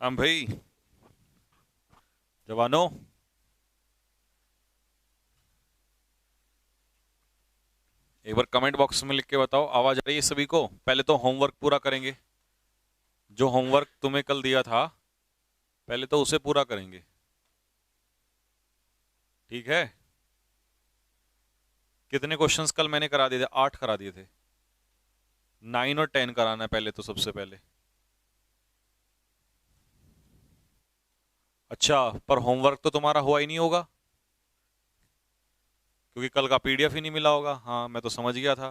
हाँ भाई जवानों, एक बार कमेंट बॉक्स में लिख के बताओ आवाज आ रही है सभी को। पहले तो होमवर्क पूरा करेंगे। जो होमवर्क तुम्हें कल दिया था पहले तो उसे पूरा करेंगे, ठीक है। कितने क्वेश्चंस कल मैंने करा दिए थे? 8 करा दिए थे। 9 और 10 कराना है पहले तो, सबसे पहले। अच्छा, पर होमवर्क तो तुम्हारा हुआ ही नहीं होगा क्योंकि कल का पीडीएफ ही नहीं मिला होगा। हाँ, मैं तो समझ गया था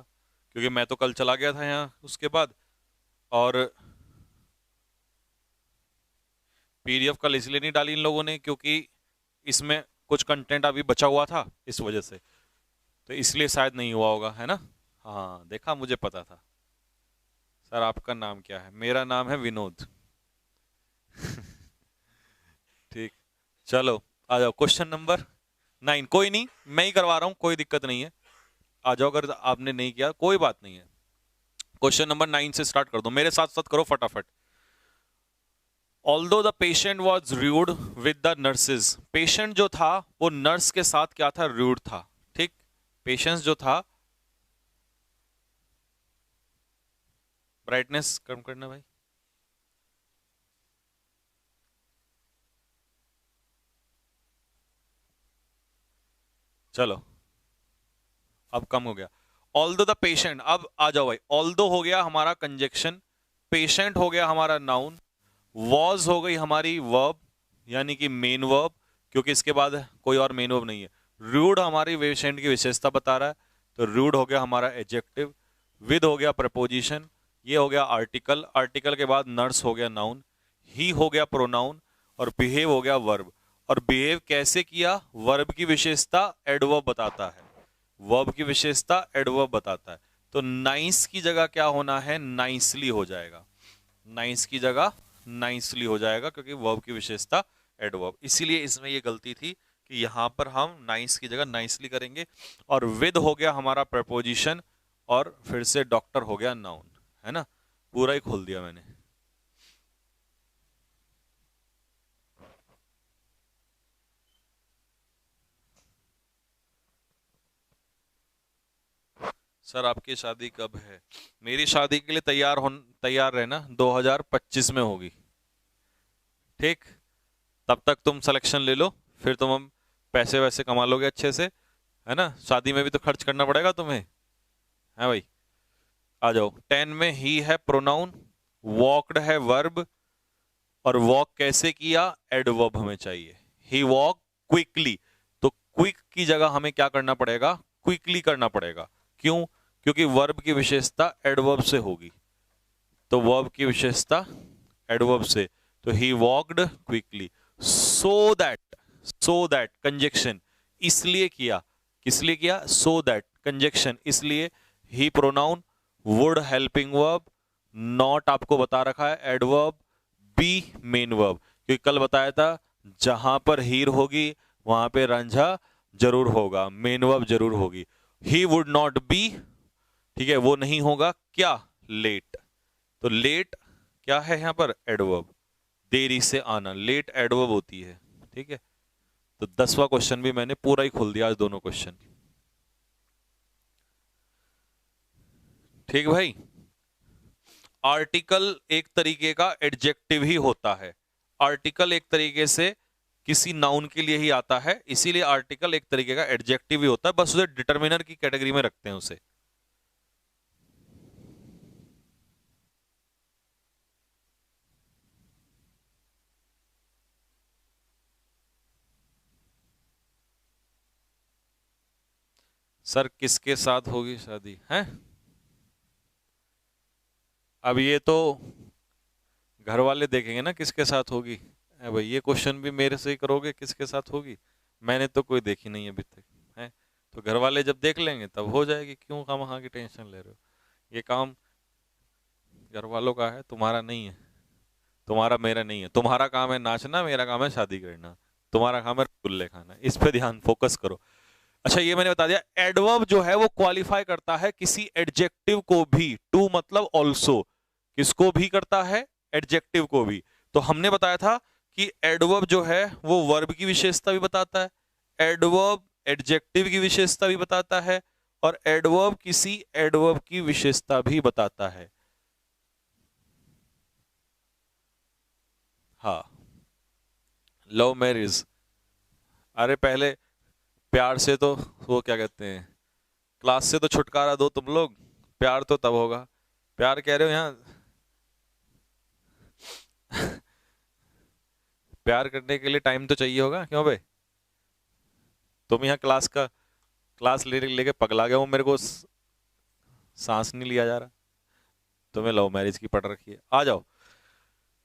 क्योंकि मैं तो कल चला गया था यहाँ उसके बाद। और पीडीएफ कल इसलिए नहीं डाली इन लोगों ने क्योंकि इसमें कुछ कंटेंट अभी बचा हुआ था, इस वजह से। तो इसलिए शायद नहीं हुआ होगा, है ना। हाँ देखा, मुझे पता था। सर आपका नाम क्या है? मेरा नाम है विनोद। ठीक, चलो आ जाओ। Question number 9। कोई नहीं, मैं ही करवा रहा हूं, कोई दिक्कत नहीं है। आ जाओ, अगर आपने नहीं किया कोई बात नहीं है। क्वेश्चन नंबर 9 से स्टार्ट कर दो, मेरे साथ साथ करो फटाफट। Although the patient was rude with the nurses. Patient जो था वो नर्स के साथ क्या था? रूड था। ठीक, पेशेंट जो था, ब्राइटनेस कम करना भाई। चलो अब कम हो गया। ऑल्दो द पेशेंट, अब आ जाओ भाई। ऑल्दो हो गया हमारा कंजक्शन, पेशेंट हो गया हमारा नाउन, वॉज हो गई हमारी वर्ब यानी कि मेन वर्ब, क्योंकि इसके बाद कोई और मेन वर्ब नहीं है। रूड हमारी पेशेंट की विशेषता बता रहा है, तो रूड हो गया हमारा एडजेक्टिव। विद हो गया प्रपोजिशन, ये हो गया आर्टिकल। आर्टिकल के बाद नर्स हो गया नाउन, ही हो गया प्रोनाउन, और बिहेव हो गया वर्ब। और बिहेव कैसे किया? वर्ब की विशेषता एडवर्ब बताता है, वर्ब की विशेषता एडवर्ब बताता है। तो नाइस की जगह क्या होना है? नाइसली हो जाएगा। नाइस की जगह नाइसली हो जाएगा क्योंकि वर्ब की विशेषता एडवर्ब। इसीलिए इसमें ये गलती थी कि यहां पर हम नाइस की जगह नाइसली करेंगे। और विद हो गया हमारा प्रपोजिशन, और फिर से डॉक्टर हो गया नाउन, है ना। पूरा ही खोल दिया मैंने। सर आपकी शादी कब है? मेरी शादी के लिए तैयार रहना, 2025 में होगी। ठीक, तब तक तुम सिलेक्शन ले लो, फिर तुम हम पैसे वैसे कमा लोगे अच्छे से, है ना। शादी में भी तो खर्च करना पड़ेगा तुम्हें, है भाई। आ जाओ। 10 में ही है प्रोनाउन, वॉकड है वर्ब, और वॉक कैसे किया? एडवर्ब हमें चाहिए। ही वॉक क्विकली, तो क्विक की जगह हमें क्या करना पड़ेगा? क्विकली करना पड़ेगा। क्यों? क्योंकि वर्ब की विशेषता एडवर्ब से होगी, तो वर्ब की विशेषता एडवर्ब से, तो ही walked quickly. So that conjunction, इसलिए किया। किस लिए किया? सो दैट कंजक्शन, इसलिए। He pronoun, would helping verb, not आपको बता रखा है एडवर्ब, बी मेन वर्ब, क्योंकि कल बताया था जहां पर हीर होगी वहां पे रांझा जरूर होगा, मेन वर्ब जरूर होगी। ही वुड नॉट बी, ठीक है, वो नहीं होगा क्या? लेट। तो लेट क्या है यहां पर? एडवर्ब, देरी से आना, लेट एडवर्ब होती है। ठीक है, तो 10वां क्वेश्चन भी मैंने पूरा ही खोल दिया आज, दोनों क्वेश्चन। ठीक भाई। आर्टिकल एक तरीके का एडजेक्टिव ही होता है। आर्टिकल एक तरीके से किसी नाउन के लिए ही आता है, इसीलिए आर्टिकल एक तरीके का एडजेक्टिव ही होता है, बस उसे डिटर्मिनर की कैटेगरी में रखते हैं उसे। सर किसके साथ होगी शादी है? अब ये तो घर वाले देखेंगे ना किसके साथ होगी। भाई ये क्वेश्चन भी मेरे से ही करोगे, किसके साथ होगी? मैंने तो कोई देखी नहीं अभी तक, है। तो घर वाले जब देख लेंगे तब हो जाएगी, क्यों खामखा की टेंशन ले रहे हो? ये काम घर वालों का है, तुम्हारा नहीं है। तुम्हारा मेरा नहीं है। तुम्हारा काम है नाचना, मेरा काम है शादी करना। तुम्हारा काम है रसगुल्ले खाना, इस पे ध्यान फोकस करो। अच्छा, ये मैंने बता दिया। एडवर्ब जो है वो क्वालिफाई करता है किसी एडजेक्टिव को भी। टू मतलब ऑल्सो, किसको भी करता है? एडजेक्टिव को भी। तो हमने बताया था कि एडवर्ब जो है वो वर्ब की विशेषता भी बताता है, एडवर्ब एडजेक्टिव की विशेषता भी बताता है, और एडवर्ब किसी एडवर्ब की विशेषता भी बताता है। हाँ, लव मैरिज, अरे पहले प्यार से तो, वो क्या कहते हैं, क्लास से तो छुटकारा दो तुम लोग, प्यार तो तब होगा। प्यार कह रहे हो यहाँ प्यार करने के लिए टाइम तो चाहिए होगा, क्यों भाई? तुम यहाँ क्लास लेके पगला गए हो, मेरे को सांस नहीं लिया जा रहा। तुम्हें लव मैरिज की पढ़ रखी है, आ जाओ।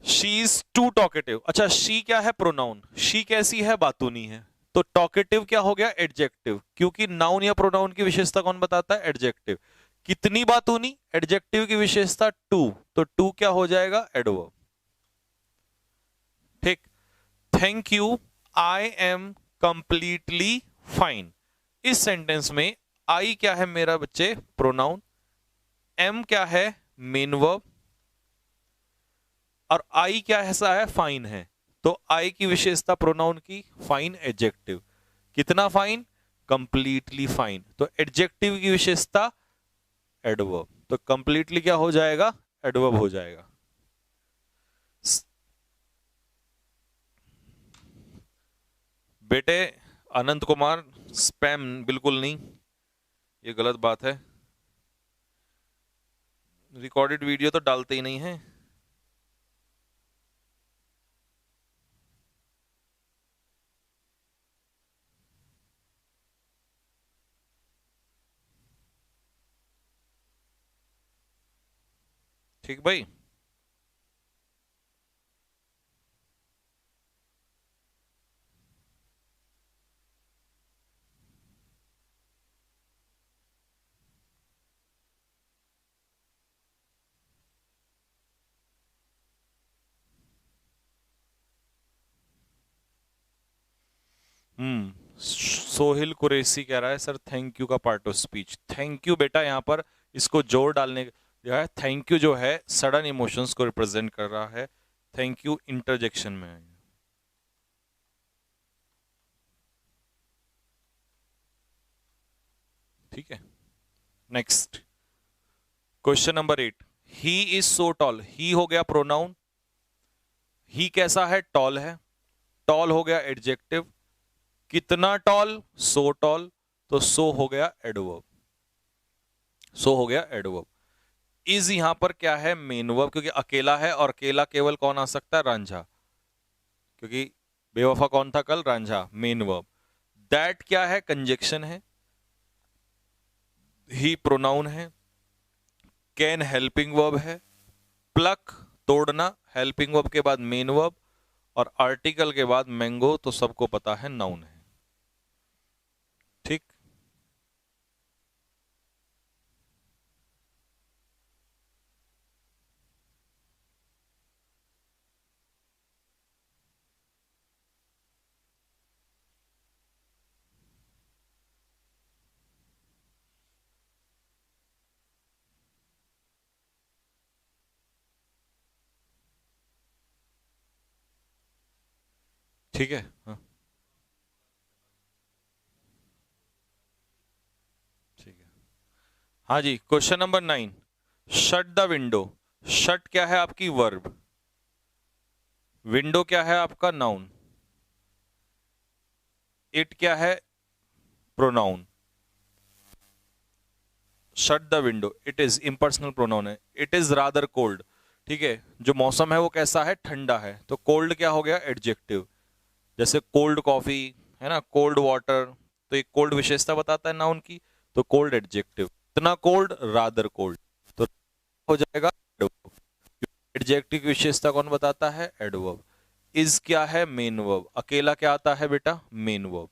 She is too talkative. अच्छा, शी क्या है? प्रोनाउन। शी कैसी है? बातूनी है। तो टॉकेटिव क्या हो गया? एडजेक्टिव, क्योंकि नाउन या प्रोनाउन की विशेषता कौन बताता है? एडजेक्टिव। कितनी बातूनी? एडजेक्टिव की विशेषता टू, तो टू क्या हो जाएगा? एडवर्ब। ठीक। Thank you, I am completely fine. इस सेंटेंस में आई क्या है मेरा बच्चे? प्रोनाउन। एम क्या है? Main verb. और आई क्या ऐसा है? फाइन है। तो आई की विशेषता प्रोनाउन की, फाइन एडजेक्टिव। कितना फाइन? Completely fine. तो एडजेक्टिव की विशेषता एडवर्ब, तो कंप्लीटली क्या हो जाएगा? एडवर्ब हो जाएगा। बेटे अनंत कुमार, स्पैम बिल्कुल नहीं, ये गलत बात है। रिकॉर्डेड वीडियो तो डालते ही नहीं है। ठीक भाई। सोहिल कुरैशी कह रहा है सर थैंक यू का part of speech. Thank you बेटा, यहाँ पर इसको जोर डालने जो है, थैंक यू जो है सडन इमोशंस को रिप्रेजेंट कर रहा है। थैंक यू इंटरजेक्शन में है। ठीक है, next question number 8। He is so tall. He हो गया प्रोनाउन। ही कैसा है? टॉल है। टॉल हो गया एडजेक्टिव। कितना टॉल? सो टॉल, तो सो हो गया एडवर्ब। सो हो गया एडवर्ब। इज यहां पर क्या है? मेन वर्ब, क्योंकि अकेला है, और अकेला केवल कौन आ सकता है? रांझा, क्योंकि बेवफा कौन था कल? रांझा। Main verb. दैट क्या है? कंजक्शन है। ही प्रोनाउन है। कैन हेल्पिंग वर्ब है। प्लक तोड़ना, हेल्पिंग वर्ब के बाद मेन वर्ब, और आर्टिकल के बाद मैंगो तो सबको पता है नाउन है। ठीक। ठीक है, हाँ ठीक है। हाँ जी, question number 9। Shut the window. Shut क्या है आपकी? वर्ब। विंडो क्या है आपका? नाउन। इट क्या है? Pronoun. Shut the window, it is impersonal pronoun है। It is rather cold. ठीक है, जो मौसम है वो कैसा है? ठंडा है। तो कोल्ड क्या हो गया? एडजेक्टिव। जैसे कोल्ड कॉफी है ना, कोल्ड वाटर, तो एक कोल्ड विशेषता बताता है नाउन की, तो कोल्ड एडजेक्टिव। इतना कोल्ड? रादर कोल्ड, तो हो जाएगा एडजेक्टिव की विशेषता कौन बताता है? एडवर्ब। इज क्या है? Main verb. अकेला क्या आता है बेटा? Main verb.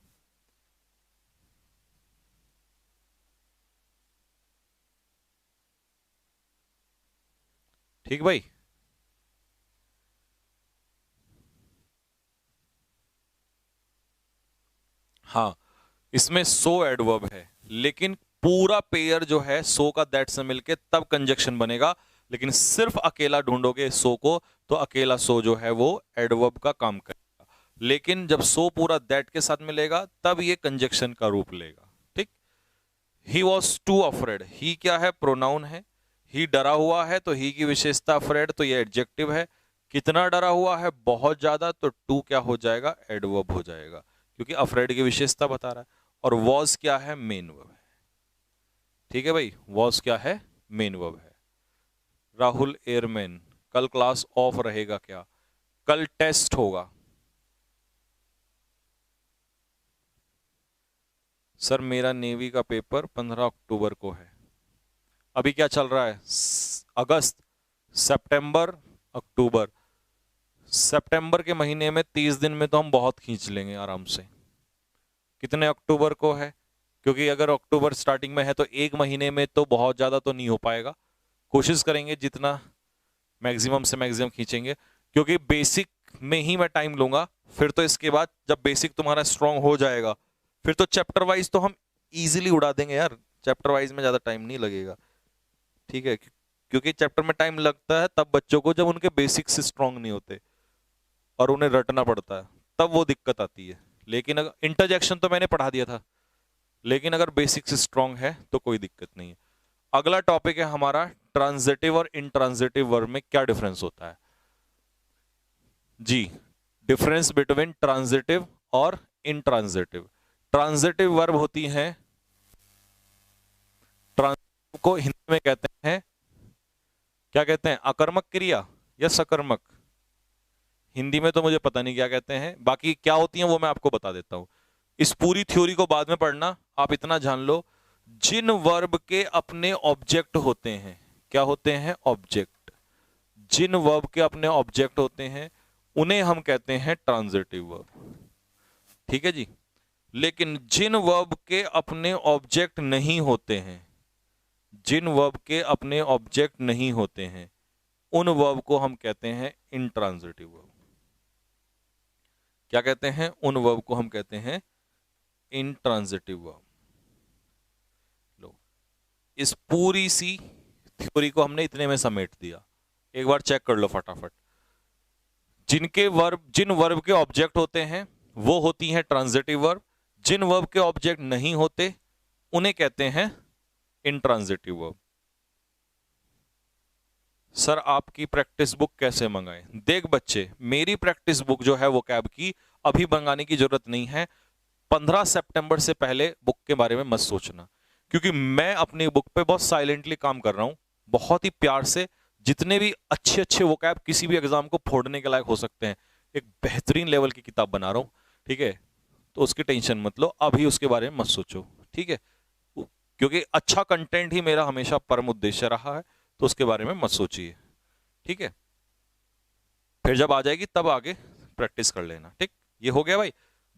ठीक भाई। हाँ, इसमें सो एडवर्ब है, लेकिन पूरा पेयर जो है सो का दैट से मिलके तब कंजक्शन बनेगा, लेकिन सिर्फ अकेला ढूंढोगे सो को तो अकेला सो जो है वो एडवर्ब का काम करेगा, लेकिन जब सो पूरा दैट के साथ मिलेगा तब ये कंजक्शन का रूप लेगा। ठीक। ही वॉज टू अफ्रेड, ही क्या है, प्रोनाउन है। ही डरा हुआ है तो ही की विशेषता अफ्रेड, तो ये एडजेक्टिव है। कितना डरा हुआ है, बहुत ज्यादा, तो टू क्या हो जाएगा, एडवर्ब हो जाएगा, क्योंकि अफ्रेड की विशेषता बता रहा है। और वॉज क्या है, मेन वर्ब है। ठीक है भाई, वॉज क्या है, मेन वर्ब है। राहुल एयरमैन, कल क्लास ऑफ रहेगा क्या, कल टेस्ट होगा। सर मेरा नेवी का पेपर 15 अक्टूबर को है। अभी क्या चल रहा है, अगस्त, सितंबर, अक्टूबर। सितंबर के महीने में 30 दिन में तो हम बहुत खींच लेंगे आराम से। कितने अक्टूबर को है, क्योंकि अगर अक्टूबर स्टार्टिंग में है तो एक महीने में तो बहुत ज्यादा तो नहीं हो पाएगा, कोशिश करेंगे जितना मैक्सिमम से मैक्सिमम खींचेंगे, क्योंकि बेसिक में ही मैं टाइम लूंगा। फिर तो इसके बाद जब बेसिक तुम्हारा स्ट्रांग हो जाएगा फिर तो चैप्टर वाइज तो हम इजीली उड़ा देंगे यार, चैप्टर वाइज में ज्यादा टाइम नहीं लगेगा। ठीक है, क्योंकि चैप्टर में टाइम लगता है तब बच्चों को जब उनके बेसिक्स स्ट्रांग नहीं होते और उन्हें रटना पड़ता है, तब वो दिक्कत आती है। लेकिन अगर इंटरजेक्शन तो मैंने पढ़ा दिया था, लेकिन अगर बेसिक्स स्ट्रांग है तो कोई दिक्कत नहीं है। अगला टॉपिक है हमारा ट्रांजिटिव और इनट्रांजिटिव वर्ब में क्या डिफरेंस होता है जी। डिफरेंस बिटवीन ट्रांजिटिव और इनट्रांजिटिव। ट्रांजिटिव वर्ब होती हैं, ट्रांजिटिव को हिंदी में कहते हैं, क्या कहते हैं, अकर्मक क्रिया या सकर्मक। हिंदी में तो मुझे पता नहीं क्या कहते हैं, बाकी क्या होती हैं वो मैं आपको बता देता हूं। इस पूरी थ्योरी को बाद में पढ़ना, आप इतना जान लो, जिन वर्ब के अपने ऑब्जेक्ट होते हैं, क्या होते हैं, ऑब्जेक्ट। जिन वर्ब के अपने ऑब्जेक्ट होते हैं उन्हें हम कहते हैं ट्रांजिटिव वर्ब। ठीक है जी। लेकिन जिन वर्ब के अपने ऑब्जेक्ट नहीं होते हैं, जिन वर्ब के अपने ऑब्जेक्ट नहीं होते हैं उन वर्ब को हम कहते हैं इनट्रांजिटिव वर्ब। क्या कहते हैं, उन वर्ब को हम कहते हैं इनट्रांजिटिव वर्ब। लो, इस पूरी सी थ्योरी को हमने इतने में समेट दिया। एक बार चेक कर लो फटाफट। जिन वर्ब के ऑब्जेक्ट होते हैं वो होती हैं ट्रांजिटिव वर्ब, जिन वर्ब के ऑब्जेक्ट नहीं होते उन्हें कहते हैं इनट्रांजिटिव वर्ब। सर आपकी प्रैक्टिस बुक कैसे मंगाएं? देख बच्चे, मेरी प्रैक्टिस बुक जो है वो कैब की अभी मंगाने की जरूरत नहीं है। 15 सितंबर से पहले बुक के बारे में मत सोचना, क्योंकि मैं अपनी बुक पे बहुत साइलेंटली काम कर रहा हूं, बहुत ही प्यार से। जितने भी अच्छे अच्छे वोकैब किसी भी एग्जाम को फोड़ने के लायक हो सकते हैं, एक बेहतरीन लेवल की किताब बना रहा हूं। ठीक है, तो उसकी टेंशन मत लो, अभी उसके बारे में मत सोचो। ठीक है, क्योंकि अच्छा कंटेंट ही मेरा हमेशा परम उद्देश्य रहा है, तो उसके बारे में मत सोचिए। ठीक है, फिर जब आ जाएगी तब आगे प्रैक्टिस कर लेना। ठीक, ये हो गया भाई।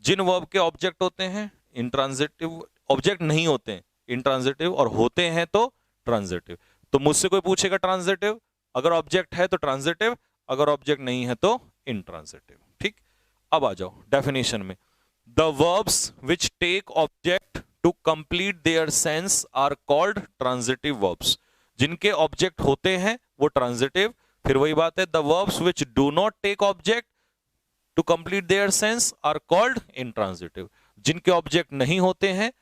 जिन वर्ब के ऑब्जेक्ट होते हैं इंट्रांजिटिव, ऑब्जेक्ट नहीं होते हैं इंट्रांजिटिव, और होते हैं तो ट्रांजिटिव। तो मुझसे कोई पूछेगा ट्रांजिटिव, अगर ऑब्जेक्ट है तो ट्रांजिटिव, अगर ऑब्जेक्ट नहीं है तो इनट्रांजिटिव। ठीक, अब आ जाओ डेफिनेशन में। The verbs which take object to complete their sense are called transitive verbs. जिनके ऑब्जेक्ट होते हैं वो ट्रांजिटिव। फिर वही बात है, the verbs which do not take object to complete their sense are called intransitive. जिनके ऑब्जेक्ट नहीं होते हैं,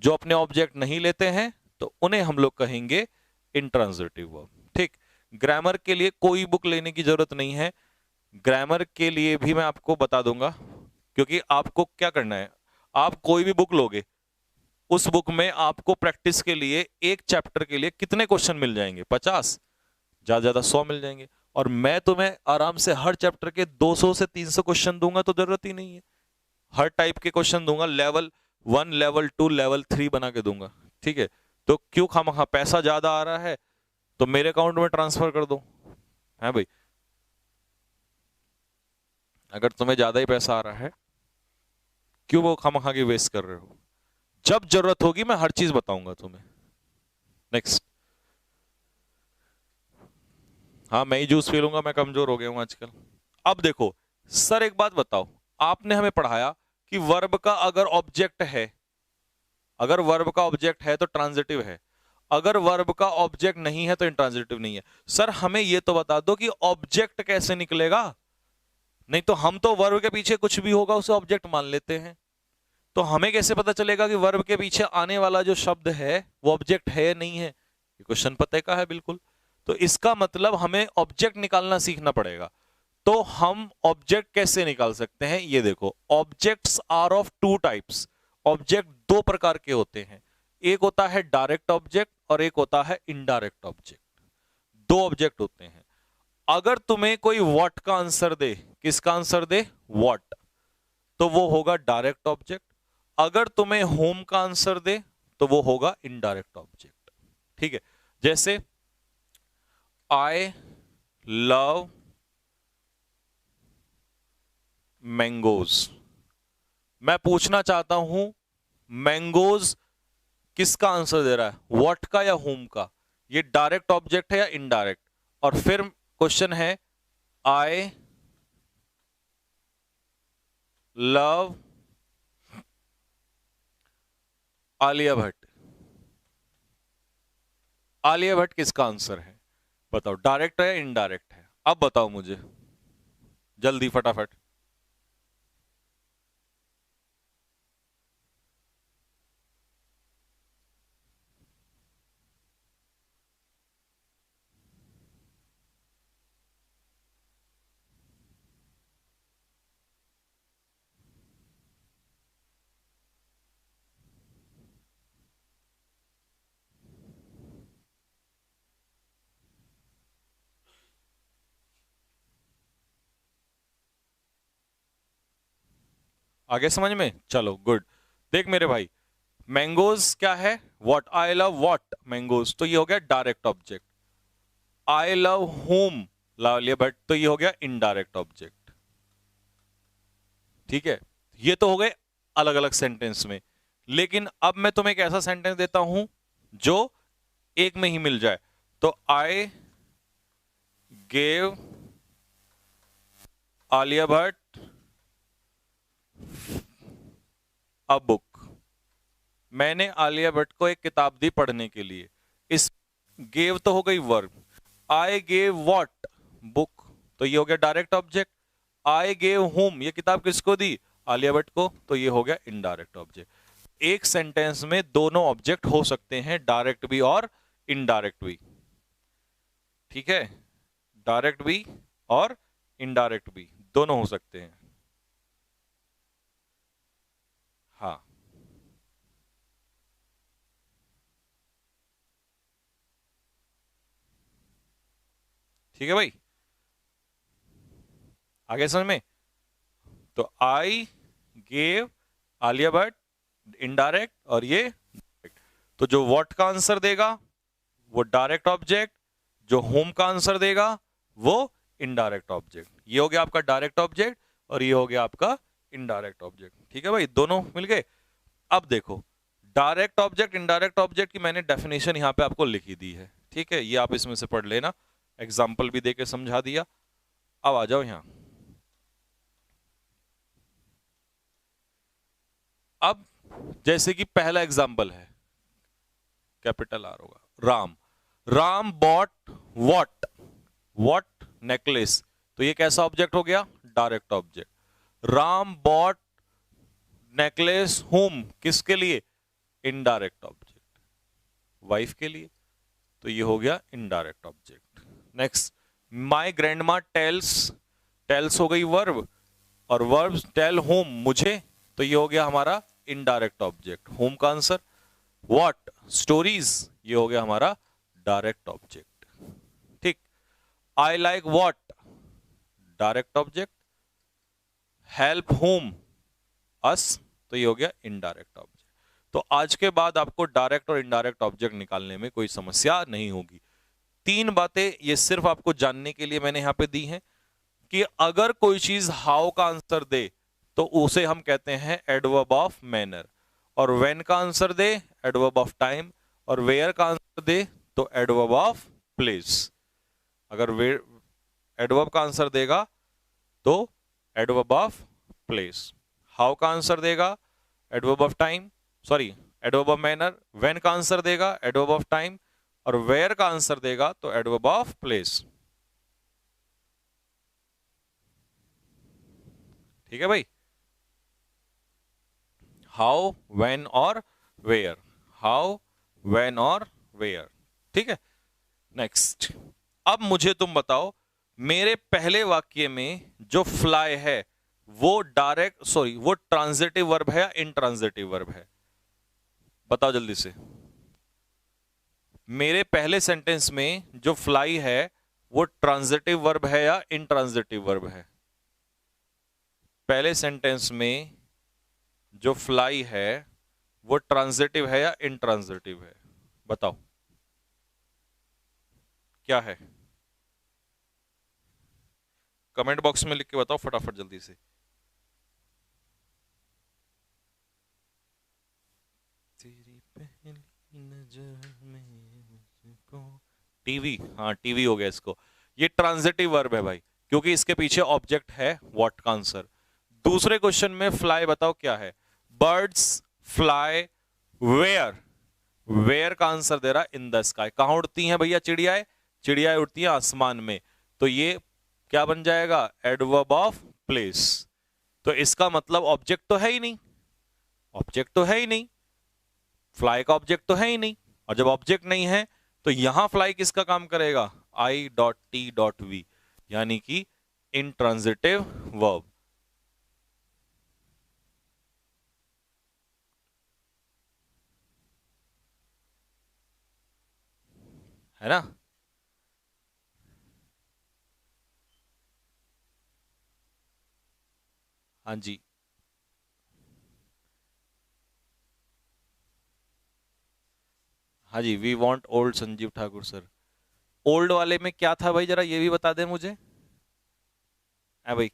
जो अपने ऑब्जेक्ट नहीं लेते हैं, तो उन्हें हम लोग कहेंगे इनट्रांजिटिव वर्ब। ठीक, ग्रामर के लिए कोई बुक लेने की जरूरत नहीं है। ग्रामर के लिए भी मैं आपको बता दूंगा, क्योंकि आपको क्या करना है, आप कोई भी बुक लोगे, उस बुक में आपको प्रैक्टिस के लिए एक चैप्टर के लिए कितने क्वेश्चन मिल जाएंगे, 50, ज्यादा ज्यादा 100 मिल जाएंगे। और मैं तुम्हें आराम से हर चैप्टर के 200 से 300 क्वेश्चन दूंगा, तो जरूरत ही नहीं है। हर टाइप के क्वेश्चन दूंगा, लेवल 1, लेवल 2, लेवल 3 बना के दूंगा। ठीक है, तो क्यों खामखा, पैसा ज्यादा आ रहा है तो मेरे अकाउंट में ट्रांसफर कर दो, है भाई। अगर तुम्हें ज्यादा ही पैसा आ रहा है, क्यों वो खामखा की वेस्ट कर रहे हो? जब जरूरत होगी मैं हर चीज बताऊंगा तुम्हें। नेक्स्ट। हाँ, मैं ही जूस पी लूंगा, मैं कमजोर हो गया हूं आजकल। अब देखो सर, एक बात बताओ, आपने हमें पढ़ाया कि वर्ब का अगर ऑब्जेक्ट है, अगर वर्ब का ऑब्जेक्ट है तो ट्रांजिटिव है। अगर वर्ब का ऑब्जेक्ट नहीं है तो इंट्रांजिटिव नहीं है। सर हमें ये तो बता दो कि ऑब्जेक्ट कैसे निकलेगा, नहीं तो हम तो वर्ब के पीछे कुछ भी होगा उसे ऑब्जेक्ट मान लेते हैं। तो हमें कैसे पता चलेगा कि वर्ब के पीछे आने वाला जो शब्द है वो ऑब्जेक्ट है नहीं है? ये क्वेश्चन पते का है बिल्कुल। तो इसका मतलब हमें ऑब्जेक्ट निकालना सीखना पड़ेगा। तो हम ऑब्जेक्ट कैसे निकाल सकते हैं, ये देखो, objects are of two types. Object दो प्रकार के होते हैं, एक होता है डायरेक्ट ऑब्जेक्ट और एक होता है इनडायरेक्ट ऑब्जेक्ट। दो ऑब्जेक्ट होते हैं। अगर तुम्हें कोई व्हाट का आंसर दे, किसका आंसर दे, व्हाट, तो वो होगा डायरेक्ट ऑब्जेक्ट। अगर तुम्हें होम का आंसर दे तो वो होगा इनडायरेक्ट ऑब्जेक्ट। ठीक है, जैसे आई लव मैंगोज, मैं पूछना चाहता हूं मैंगोज किसका आंसर दे रहा है, व्हाट का या होम का? ये डायरेक्ट ऑब्जेक्ट है या इनडायरेक्ट? और फिर क्वेश्चन है आई लव आलिया भट्ट, आलिया भट्ट किसका आंसर है? बताओ, डायरेक्ट है या इनडायरेक्ट है? अब बताओ मुझे जल्दी फटाफट। आगे समझ में? चलो गुड। देख मेरे भाई, मैंगोज क्या है, what, I love what mangoes, तो ये हो गया direct object. I love home लालिया भट्ट, तो ये हो गया इनडायरेक्ट ऑब्जेक्ट। ठीक है, ये तो हो गए अलग अलग सेंटेंस में। लेकिन अब मैं तुम्हें एक ऐसा सेंटेंस देता हूं जो एक में ही मिल जाए। तो I gave Alia Bhatt a book, मैंने आलिया भट्ट को एक किताब दी पढ़ने के लिए। इस गेव तो हो गई verb, I gave what book, तो ये हो गया direct object. I gave home, ये किताब किसको दी, आलिया भट्ट को, तो ये हो गया इनडायरेक्ट ऑब्जेक्ट। एक सेंटेंस में दोनों ऑब्जेक्ट हो सकते हैं, डायरेक्ट भी और इनडायरेक्ट भी। ठीक है, डायरेक्ट भी और इनडायरेक्ट भी दोनों हो सकते हैं। हाँ, ठीक है भाई, आगे समझ में? तो I gave Alia Bhatt indirect और ये direct। तो जो व्हाट का आंसर देगा वो डायरेक्ट ऑब्जेक्ट, जो होम का आंसर देगा वो इनडायरेक्ट ऑब्जेक्ट। ये हो गया आपका डायरेक्ट ऑब्जेक्ट और ये हो गया आपका इनडायरेक्ट ऑब्जेक्ट। ठीक है भाई, दोनों मिल गए। अब देखो, डायरेक्ट ऑब्जेक्ट इनडायरेक्ट ऑब्जेक्ट की मैंने डेफिनेशन यहां पे आपको लिखी दी है। ठीक है, ये आप इसमें से पढ़ लेना, एग्जाम्पल भी देके समझा दिया। अब आ जाओ यहां। अब जैसे कि पहला एग्जाम्पल है, कैपिटल आर होगा, Ram, Ram bought what, what necklace, तो ये कैसा ऑब्जेक्ट हो गया, direct object. Ram bought necklace home, किसके लिए, इनडायरेक्ट ऑब्जेक्ट, वाइफ के लिए, तो ये हो गया indirect object. Next, my grandma tells, tells हो गई वर्ब और वर्ब टेल होम मुझे, तो ये हो गया हमारा इनडायरेक्ट ऑब्जेक्ट, होम का आंसर। व्हाट स्टोरीज, ये हो गया हमारा डायरेक्ट ऑब्जेक्ट। ठीक, I like what, direct object. Help home, us, तो ये हो गया इनडायरेक्ट ऑब्जेक्ट। तो आज के बाद आपको डायरेक्ट और इनडायरेक्ट ऑब्जेक्ट निकालने में कोई समस्या नहीं होगी। तीन बातें ये सिर्फ आपको जानने के लिए मैंने यहां पे दी हैं कि अगर कोई चीज हाउ का आंसर दे तो उसे हम कहते हैं एडवर्ब ऑफ मैनर, और व्हेन का answer they adverb of time, और वेयर का आंसर दे तो एडवर्ब ऑफ प्लेस। अगर एडवर्ब का आंसर देगा तो एडवर्ब ऑफ प्लेस, हाउ का आंसर देगा adverb of time, sorry adverb of manner, when का आंसर देगा एडवर्ब ऑफ टाइम, और वेयर का आंसर देगा तो एडवर्ब ऑफ प्लेस। ठीक है भाई, हाउ, व्हेन और वेयर, हाउ, व्हेन और वेयर। ठीक है, नेक्स्ट। अब मुझे तुम बताओ, मेरे पहले वाक्य में जो फ्लाई है वो वो ट्रांजिटिव वर्ब है या इनट्रांजिटिव वर्ब है? बताओ जल्दी से। मेरे पहले सेंटेंस में जो फ्लाई है वो ट्रांजिटिव वर्ब है या इनट्रांजिटिव वर्ब है? पहले सेंटेंस में जो फ्लाई है वो ट्रांजिटिव है या इनट्रांजिटिव है? बताओ क्या है, कमेंट बॉक्स में लिख के बताओ फटाफट जल्दी से। तेरी पहली नजर में मुझको, टीवी, हाँ टीवी हो गया इसको। ये ट्रांजिटिव वर्ब है भाई, क्योंकि इसके पीछे ऑब्जेक्ट है व्हाट का आंसर। दूसरे क्वेश्चन में फ्लाई बताओ क्या है, बर्ड्स फ्लाई वेयर, वेयर का आंसर दे रहा इन द स्काई। कहां उड़ती हैं भैया चिड़ियाएं? चिड़ियाएं उड़ती हैं आसमान में, तो ये क्या बन जाएगा, एडवर्ब ऑफ प्लेस। तो इसका मतलब ऑब्जेक्ट तो है ही नहीं, ऑब्जेक्ट तो है ही नहीं, फ्लाई का ऑब्जेक्ट तो है ही नहीं, और जब ऑब्जेक्ट नहीं है तो यहां फ्लाई किसका काम करेगा, I dot T dot V, यानी कि इनट्रांजिटिव वर्ब। है ना? हाँ जी, हाँ जी, we want old Sanjeev Thakur sir. Old वाले में क्या था भाई, जरा ये भी बता दे मुझे। है भाई,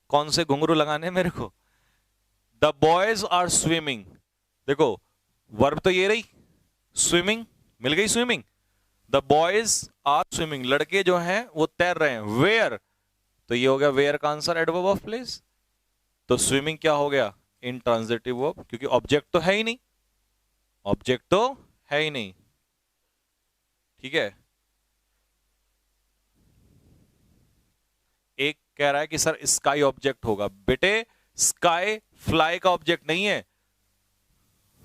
कौन से घुंघरू लगाने हैं मेरे को? द बॉयज आर स्विमिंग, देखो वर्ब तो ये रही स्विमिंग, मिल गई swimming. The boys are swimming, लड़के जो हैं वो तैर रहे हैं। वेयर, तो ये हो गया वेयर का आंसर एडवर्ब ऑफ प्लेस। तो स्विमिंग क्या हो गया, इन ट्रांजिटिव वर्ब, क्योंकि ऑब्जेक्ट तो है ही नहीं, ऑब्जेक्ट तो है ही नहीं। ठीक है, एक कह रहा है कि सर स्काई ऑब्जेक्ट होगा। बेटे स्काई फ्लाई का ऑब्जेक्ट नहीं है,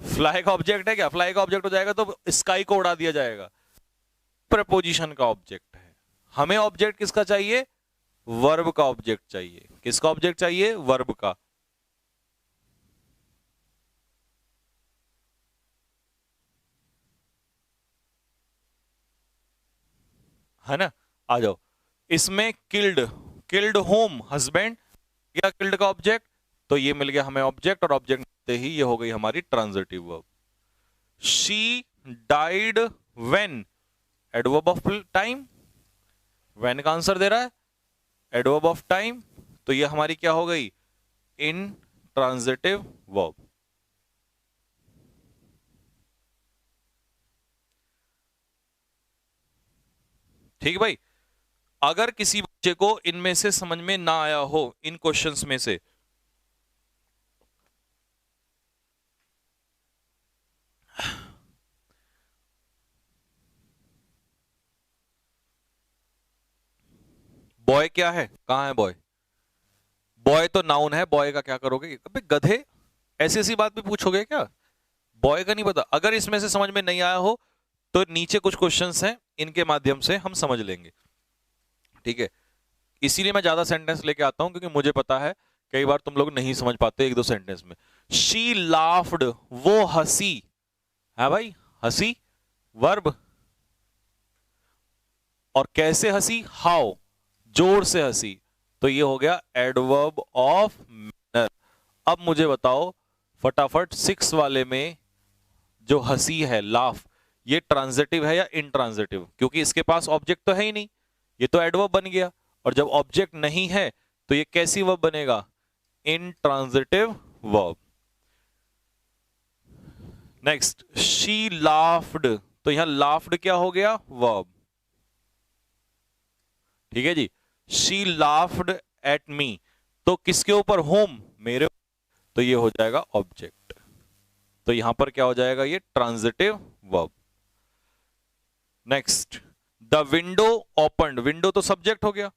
फ्लाई का ऑब्जेक्ट है क्या? फ्लाई का ऑब्जेक्ट हो जाएगा तो स्काई को उड़ा दिया जाएगा। प्रपोजिशन का ऑब्जेक्ट है, हमें ऑब्जेक्ट किसका चाहिए, वर्ब का ऑब्जेक्ट चाहिए। किसका ऑब्जेक्ट चाहिए, वर्ब का। है ना? आ जाओ, इसमें किल्ड, किल्ड होम हस्बैंड, क्या किल्ड का ऑब्जेक्ट, तो ये मिल गया हमें ऑब्जेक्ट, और ऑब्जेक्ट मिलते ही ये हो गई हमारी transitive verb. She died when, adverb of time, when का आंसर दे रहा है एडवर्ब ऑफ टाइम, तो ये हमारी क्या हो गई, इन ट्रांजिटिव वर्ब। ठीक है भाई, अगर किसी बच्चे को इनमें से समझ में ना आया हो, इन क्वेश्चंस में से, बॉय क्या है, कहां है बॉय? बॉय तो नाउन है, बॉय का क्या करोगे? अबे गधे, ऐसी ऐसी बात भी पूछोगे क्या? बॉय का नहीं पता? अगर इसमें से समझ में नहीं आया हो तो नीचे कुछ क्वेश्चंस हैं, इनके माध्यम से हम समझ लेंगे। ठीक है, इसीलिए मैं ज्यादा सेंटेंस लेके आता हूं, क्योंकि मुझे पता है कई बार तुम लोग नहीं समझ पाते एक दो सेंटेंस में। शी लाफ्ड, वो हंसी, है भाई, हंसी वर्ब, और कैसे हंसी, हाउ, जोर से हंसी, तो ये हो गया एडवर्ब ऑफ मैनर। अब मुझे बताओ फटाफट, 6 वाले में जो हंसी है लाफ, ये ट्रांजिटिव है या इनट्रांजिटिव? क्योंकि इसके पास ऑब्जेक्ट तो है ही नहीं, ये तो एडवर्ब बन गया, और जब ऑब्जेक्ट नहीं है तो ये कैसी वर्ब बनेगा, intransitive verb. Next, she laughed, तो यहां लाफ्ड क्या हो गया, वर्ब। ठीक है जी, शी लाफ्ड एट मी, तो किसके ऊपर, होम, मेरे, तो ये हो जाएगा ऑब्जेक्ट। तो यहां पर क्या हो जाएगा, ये transitive verb. Next, the window opened, window तो सब्जेक्ट हो गया,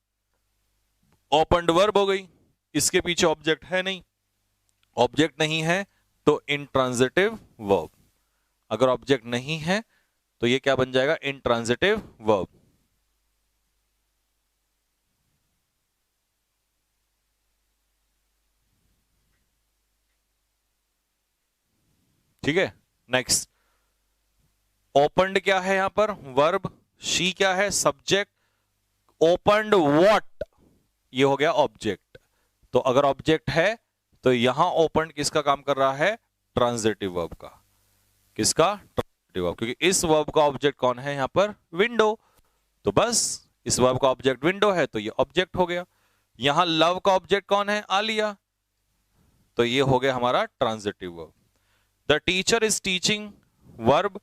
ओपन्ड वर्ब हो गई, इसके पीछे ऑब्जेक्ट है नहीं, ऑब्जेक्ट नहीं है तो इंट्रांजिटिव वर्ब। अगर ऑब्जेक्ट नहीं है तो ये क्या बन जाएगा, इंट्रांजिटिव वर्ब। ठीक है। नेक्स्ट, ओपन्ड क्या है यहां पर, वर्ब, शी क्या है, सब्जेक्ट, ओपन्ड व्हाट, ये हो गया ऑब्जेक्ट। तो अगर ऑब्जेक्ट है तो यहां ओपन्ड किसका काम कर रहा है, ट्रांजिटिव वर्ब का। किसका, ट्रांजिटिव वर्ब, क्योंकि इस वर्ब का ऑब्जेक्ट कौन है यहां पर, विंडो। तो बस इस वर्ब का ऑब्जेक्ट विंडो है तो ये ऑब्जेक्ट हो गया। यहां लव का ऑब्जेक्ट कौन है, आलिया, तो ये हो गया हमारा transitive verb. The teacher is teaching, verb,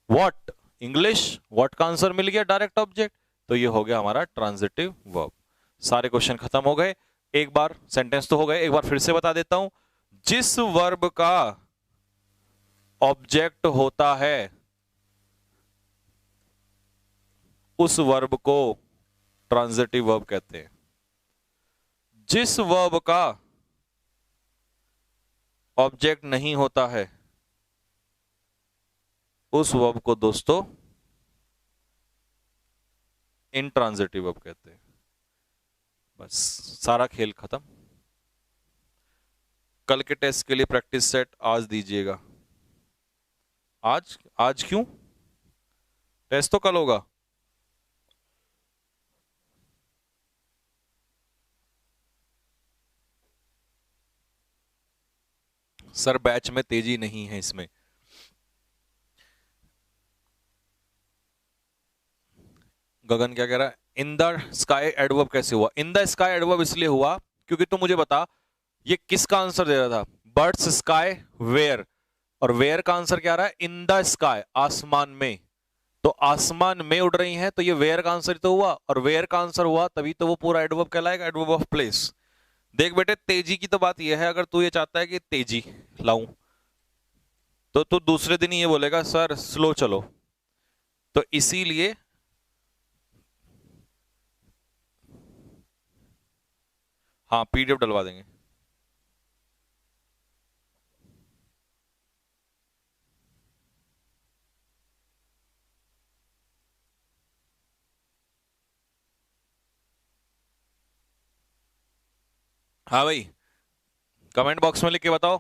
what, English, what का आंसर मिल गया, डायरेक्ट ऑब्जेक्ट, तो ये हो गया हमारा ट्रांजिटिव वर्ब। सारे क्वेश्चन खत्म हो गए। एक बार सेंटेंस तो हो गए, एक बार फिर से बता देता हूं। जिस वर्ब का ऑब्जेक्ट होता है उस वर्ब को ट्रांजिटिव वर्ब कहते हैं। जिस वर्ब का ऑब्जेक्ट नहीं होता है उस वर्ब को दोस्तों इंट्रांजिटिव वर्ब कहते हैं। बस सारा खेल खत्म। कल के टेस्ट के लिए प्रैक्टिस सेट आज दीजिएगा। आज क्यों, टेस्ट तो कल होगा। सर बैच में तेजी नहीं है इसमें। गगन क्या कह रहा है, इन द स्काई एडवर्ब कैसे हुआ, इन द स्काई एडवर्ब इसलिए हुआ क्योंकि तू मुझे बता ये किसका आंसर दे रहा था, बर्ड्स स्काई वेयर, और वेयर का आंसर क्या रहा है, इन द स्काई, आसमान में। तो आसमान में उड़ रही हैं तो ये वेयर का आंसर तो हुआ, और वेयर का आंसर हुआ तभी तो वो पूरा एडवर्ब कहलाएगा, एडवर्ब ऑफ प्लेस। देख बेटे तेजी की तो बात ये है, अगर तू ये चाहता है कि तेजी लाऊं तो तू दूसरे दिन ही ये बोलेगा सर स्लो चलो। तो इसीलिए हाँ पीडीएफ डलवा देंगे। हाँ भाई, कमेंट बॉक्स में लिख के बताओ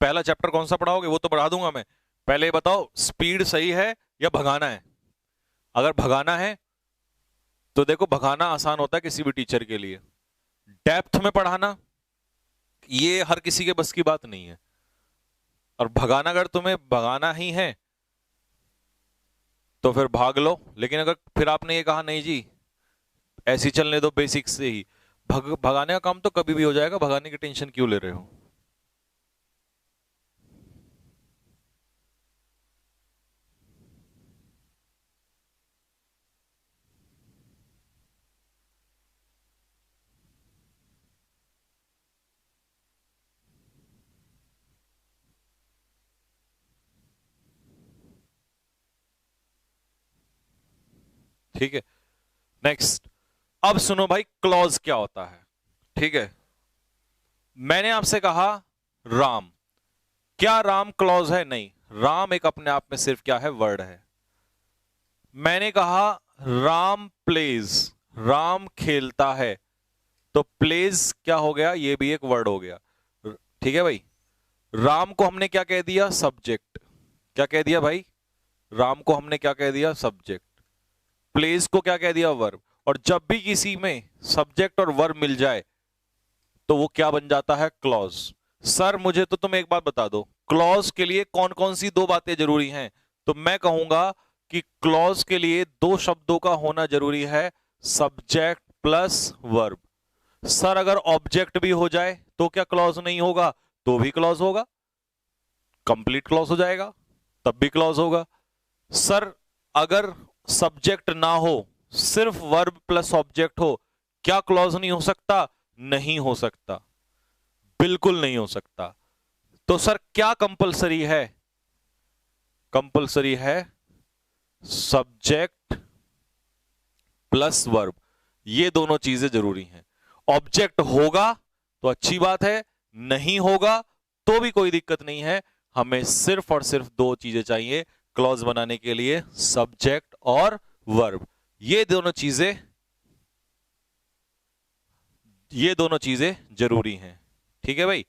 पहला चैप्टर कौन सा पढ़ाओगे, वो तो पढ़ा दूंगा मैं। पहले ये बताओ स्पीड सही है या भगाना है। अगर भगाना है तो देखो भगाना आसान होता है किसी भी टीचर के लिए, डेप्थ में पढ़ाना ये हर किसी के बस की बात नहीं है। और भगाना अगर तुम्हें भगाना ही है तो फिर भाग लो, लेकिन अगर फिर आपने ये कहा नहीं जी ऐसी चलने दो बेसिक्स से ही, भगाने का काम तो कभी भी हो जाएगा, भगाने की टेंशन क्यों ले रहे हो। ठीक है। नेक्स्ट, अब सुनो भाई क्लॉज क्या होता है। ठीक है, मैंने आपसे कहा राम, क्या राम क्लॉज है, नहीं, राम एक अपने आप में सिर्फ क्या है, वर्ड है। मैंने कहा राम प्लेज, राम खेलता है, तो प्लेज क्या हो गया, ये भी एक वर्ड हो गया। ठीक है भाई, राम को हमने क्या कह दिया, सब्जेक्ट, क्या कह दिया भाई, राम को हमने क्या कह दिया, सब्जेक्ट, प्लेस को क्या कह दिया, वर्ब। और जब भी किसी में सब्जेक्ट और वर्ब मिल जाए तो वो क्या बन जाता है, क्लॉज। सर मुझे तो तुम एक बात बता दो, क्लॉज के लिए कौन कौन सी दो बातें जरूरी हैं। तो मैं कहूंगा कि क्लॉज के लिए दो शब्दों का होना जरूरी है, सब्जेक्ट प्लस वर्ब। सर अगर ऑब्जेक्ट भी हो जाए तो क्या क्लॉज नहीं होगा, तो भी क्लॉज होगा, कंप्लीट क्लॉज हो जाएगा, तब भी क्लॉज होगा। सर अगर सब्जेक्ट ना हो, सिर्फ वर्ब प्लस ऑब्जेक्ट हो, क्या क्लॉज नहीं हो सकता, नहीं हो सकता, बिल्कुल नहीं हो सकता। तो सर क्या कंपलसरी है, कंपलसरी है सब्जेक्ट प्लस वर्ब, ये दोनों चीजें जरूरी हैं। ऑब्जेक्ट होगा तो अच्छी बात है, नहीं होगा तो भी कोई दिक्कत नहीं है। हमें सिर्फ और सिर्फ दो चीजें चाहिए क्लॉज बनाने के लिए, सब्जेक्ट और वर्ब। ये दोनों चीजें जरूरी हैं। ठीक है भाई।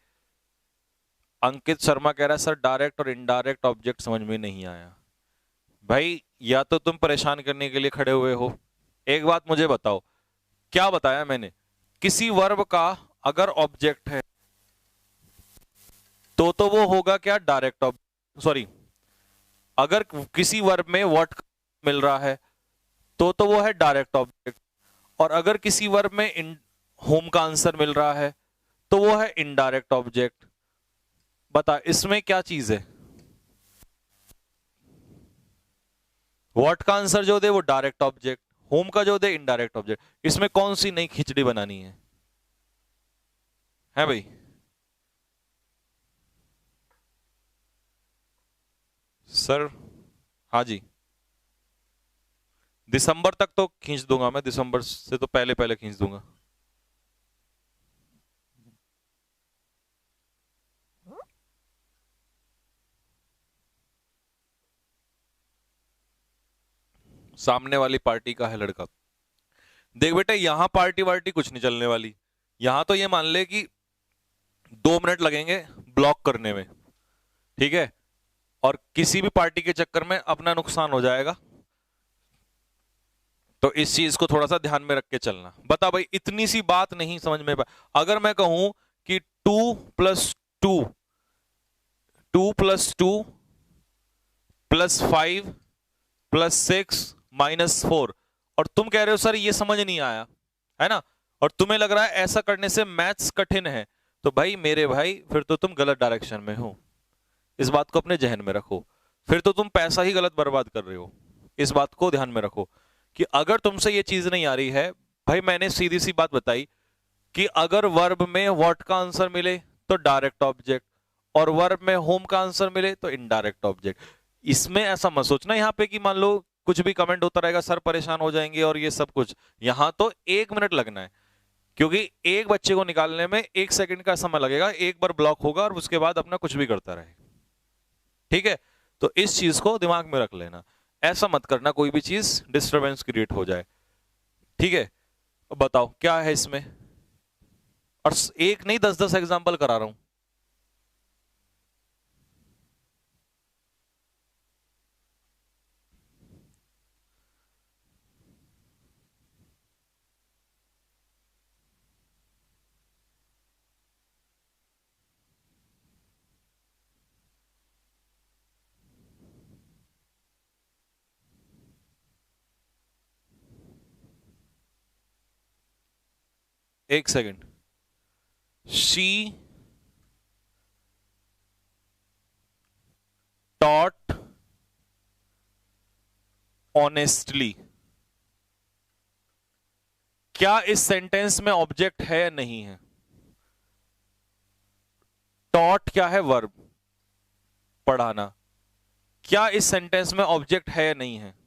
अंकित शर्मा कह रहा है सर डायरेक्ट और इनडायरेक्ट ऑब्जेक्ट समझ में नहीं आया। भाई या तो तुम परेशान करने के लिए खड़े हुए हो, एक बात मुझे बताओ, क्या बताया मैंने? किसी वर्ब का अगर ऑब्जेक्ट है तो वो होगा क्या? Direct object. सॉरी, अगर किसी वर्ब में व्हाट मिल रहा है तो वो है डायरेक्ट ऑब्जेक्ट, और अगर किसी वर्ब में होम का आंसर मिल रहा है तो वो है इनडायरेक्ट ऑब्जेक्ट। बता इसमें क्या चीज है? व्हाट का आंसर जो दे वो डायरेक्ट ऑब्जेक्ट, होम का जो दे इनडायरेक्ट ऑब्जेक्ट। इसमें कौन सी नई खिचड़ी बनानी है भाई? सर हाँ जी, दिसंबर तक तो खींच दूंगा मैं, दिसंबर से तो पहले पहले खींच दूंगा। सामने वाली पार्टी का है लड़का। देख बेटे, यहां पार्टी वार्टी कुछ नहीं चलने वाली। यहां तो ये मान ले कि 2 मिनट लगेंगे ब्लॉक करने में, ठीक है, और किसी भी पार्टी के चक्कर में अपना नुकसान हो जाएगा। तो इस चीज को थोड़ा सा ध्यान में रख के चलना। बता भाई, इतनी सी बात नहीं समझ में अगर मैं कहूं कि 2+2 2+2 +5 +6 -4, और तुम कह रहे हो सर ये समझ नहीं आया, है ना, और तुम्हें लग रहा है ऐसा करने से मैथ्स कठिन है, तो भाई मेरे भाई फिर तो तुम गलत डायरेक्शन में हो। इस बात को अपने जहन में रखो। फिर तो तुम पैसा ही गलत बर्बाद कर रहे हो। इस बात को ध्यान में रखो कि अगर तुमसे ये चीज नहीं आ रही है, भाई मैंने सीधी सी बात बताई कि अगर वर्ब में व्हाट का आंसर मिले तो डायरेक्ट ऑब्जेक्ट, और वर्ब में होम का आंसर मिले तो इनडायरेक्ट ऑब्जेक्ट। इसमें ऐसा मत सोचना यहाँ पे कि मान लो कुछ भी कमेंट होता रहेगा सर परेशान हो जाएंगे और ये सब कुछ। यहां तो 1 मिनट लगना है, क्योंकि एक बच्चे को निकालने में 1 सेकंड का समय लगेगा। एक बार ब्लॉक होगा और उसके बाद अपना कुछ भी करता रहे। ठीक है, तो इस चीज को दिमाग में रख लेना। ऐसा मत करना कोई भी चीज डिस्टरबेंस क्रिएट हो जाए। ठीक है, बताओ क्या है इसमें, और एक नहीं 10-10 एग्जांपल करा रहा हूं। एक सेकंड। शी टॉट ऑनेस्टली, क्या इस सेंटेंस में ऑब्जेक्ट है या नहीं है? टॉट क्या है? वर्ब, पढ़ाना। क्या इस सेंटेंस में ऑब्जेक्ट है या नहीं है?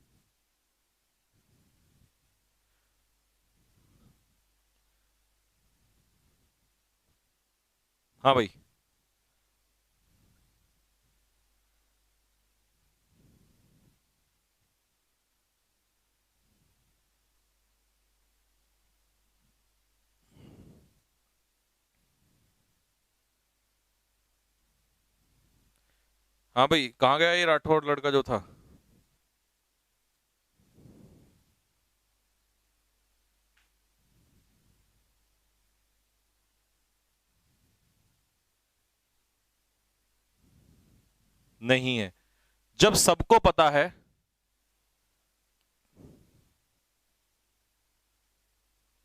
हाँ भाई, हाँ भाई, कहां गया ये राठौड़ लड़का जो था? नहीं है। जब सबको पता है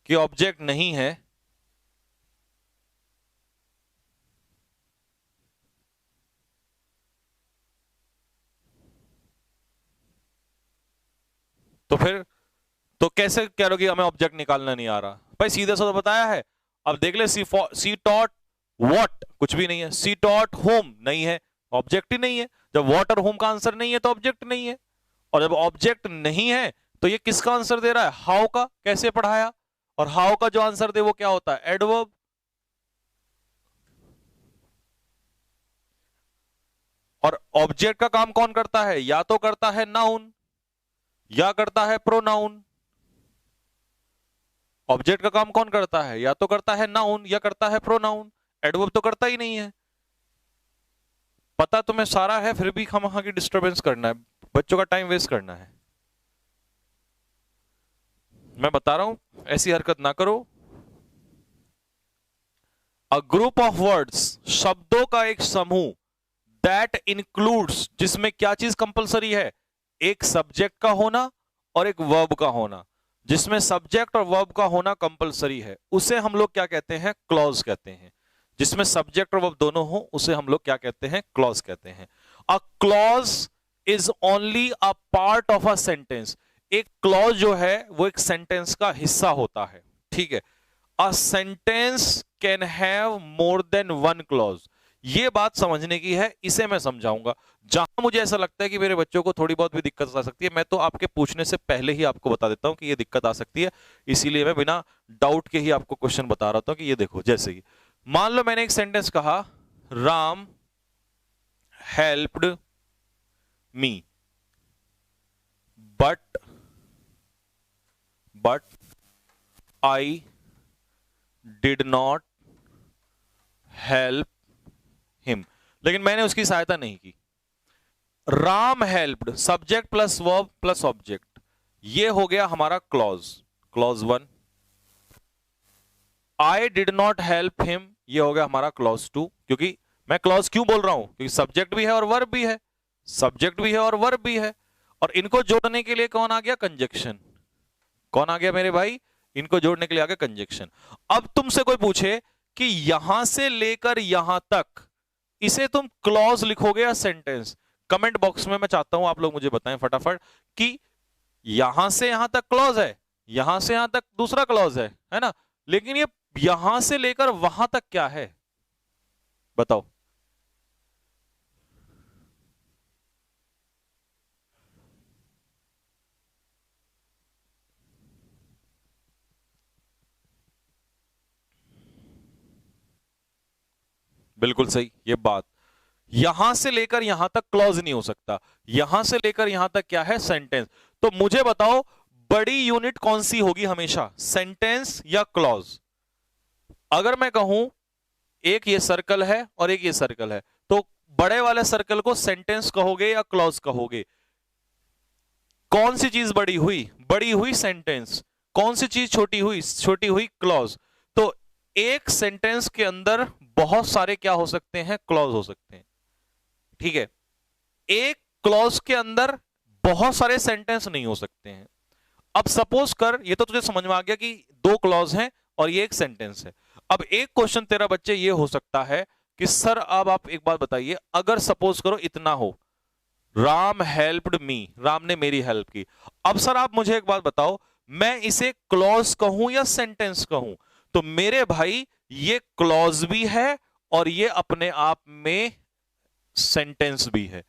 कि ऑब्जेक्ट नहीं है, तो फिर तो कैसे कह रहे हो कि हमें ऑब्जेक्ट निकालना नहीं आ रहा? भाई सीधा सा तो बताया है। अब देख ले, सी टॉट व्हाट, कुछ भी नहीं है। सी टॉट होम नहीं है, ऑब्जेक्ट ही नहीं है। जब व्हाट और whom का आंसर नहीं है तो ऑब्जेक्ट नहीं है, और जब ऑब्जेक्ट नहीं है तो ये किसका आंसर दे रहा है? हाउ का। कैसे पढ़ाया? और हाउ का जो आंसर दे वो क्या होता है? एडवर्ब। और ऑब्जेक्ट का काम कौन करता है? या तो करता है नाउन या करता है प्रोनाउन। ऑब्जेक्ट का काम कौन करता है? या तो करता है नाउन या करता है प्रोनाउन। एडवर्ब तो करता ही नहीं है। पता तुम्हें सारा है, फिर भी हम वहां की डिस्टरबेंस करना है, बच्चों का टाइम वेस्ट करना है। मैं बता रहा हूं, ऐसी हरकत ना करो। अ ग्रुप ऑफ वर्ड्स, शब्दों का एक समूह, दैट इंक्लूड्स, जिसमें क्या चीज कंपलसरी है? एक सब्जेक्ट का होना और एक वर्ब का होना। जिसमें सब्जेक्ट और वर्ब का होना कंपलसरी है उसे हम लोग क्या कहते हैं? क्लॉज कहते हैं। जिसमें सब्जेक्ट और वर्ब दोनों हो उसे हम लोग क्या कहते हैं? क्लॉज कहते हैं। A clause is only a part of a sentence. एक क्लॉज जो है वो एक सेंटेंस का हिस्सा होता है, ठीक है। A sentence can have more than one clause. ये बात समझने की है, इसे मैं समझाऊंगा। जहां मुझे ऐसा लगता है कि मेरे बच्चों को थोड़ी बहुत भी दिक्कत आ सकती है, मैं तो आपके पूछने से पहले ही आपको बता देता हूं कि ये दिक्कत आ सकती है। इसीलिए मैं बिना डाउट के ही आपको क्वेश्चन बता रहा था कि ये देखो, जैसे कि मान लो मैंने एक सेंटेंस कहा, Ram helped me but I did not help him. लेकिन मैंने उसकी सहायता नहीं की। Ram helped, subject plus verb plus object, ये हो गया हमारा clause, clause one. I did not help him, ये हो गया हमारा क्लॉज टू। क्योंकि मैं क्लॉज क्यों बोल रहा हूं? क्योंकि सब्जेक्ट भी है और वर्ब भी है, सब्जेक्ट भी है और वर्ब भी है, और इनको जोड़ने के लिए कौन आ गया? कंजक्शन। कौन आ गया मेरे भाई? इनको जोड़ने के लिए आ गया कंजक्शन। अब तुमसे कोई पूछे कि यहां से लेकर यहां तक, इसे तुम क्लॉज लिखोगे या सेंटेंस? कमेंट बॉक्स में मैं चाहता हूं आप लोग मुझे बताएं फटाफट कि यहां से यहां तक क्लॉज है, यहां से यहां तक दूसरा क्लॉज है ना, लेकिन ये यहां से लेकर वहां तक क्या है? बताओ। बिल्कुल सही। ये बात, यहां से लेकर यहां तक क्लॉज नहीं हो सकता, यहां से लेकर यहां तक क्या है? सेंटेंस। तो मुझे बताओ, बड़ी यूनिट कौन सी होगी हमेशा, सेंटेंस या क्लॉज? अगर मैं कहूं एक ये सर्कल है और एक ये सर्कल है, तो बड़े वाले सर्कल को सेंटेंस कहोगे या क्लॉज कहोगे? कौन सी चीज बड़ी हुई? बड़ी हुई सेंटेंस। कौन सी चीज छोटी हुई? छोटी हुई क्लॉज। तो एक सेंटेंस के अंदर बहुत सारे क्या हो सकते हैं? क्लॉज हो सकते हैं, ठीक है। एक क्लॉज के अंदर बहुत सारे सेंटेंस नहीं हो सकते हैं। अब सपोज कर, ये तो तुझे समझ में आ गया कि दो क्लॉज हैं और ये एक सेंटेंस है। अब एक क्वेश्चन तेरा बच्चे ये हो सकता है कि सर अब आप एक बात बताइए, अगर सपोज करो इतना हो, राम हेल्प्ड मी, राम ने मेरी हेल्प की। अब सर आप मुझे एक बात बताओ, मैं इसे क्लॉज कहूं या सेंटेंस कहूं? तो मेरे भाई ये क्लॉज भी है और ये अपने आप में सेंटेंस भी है।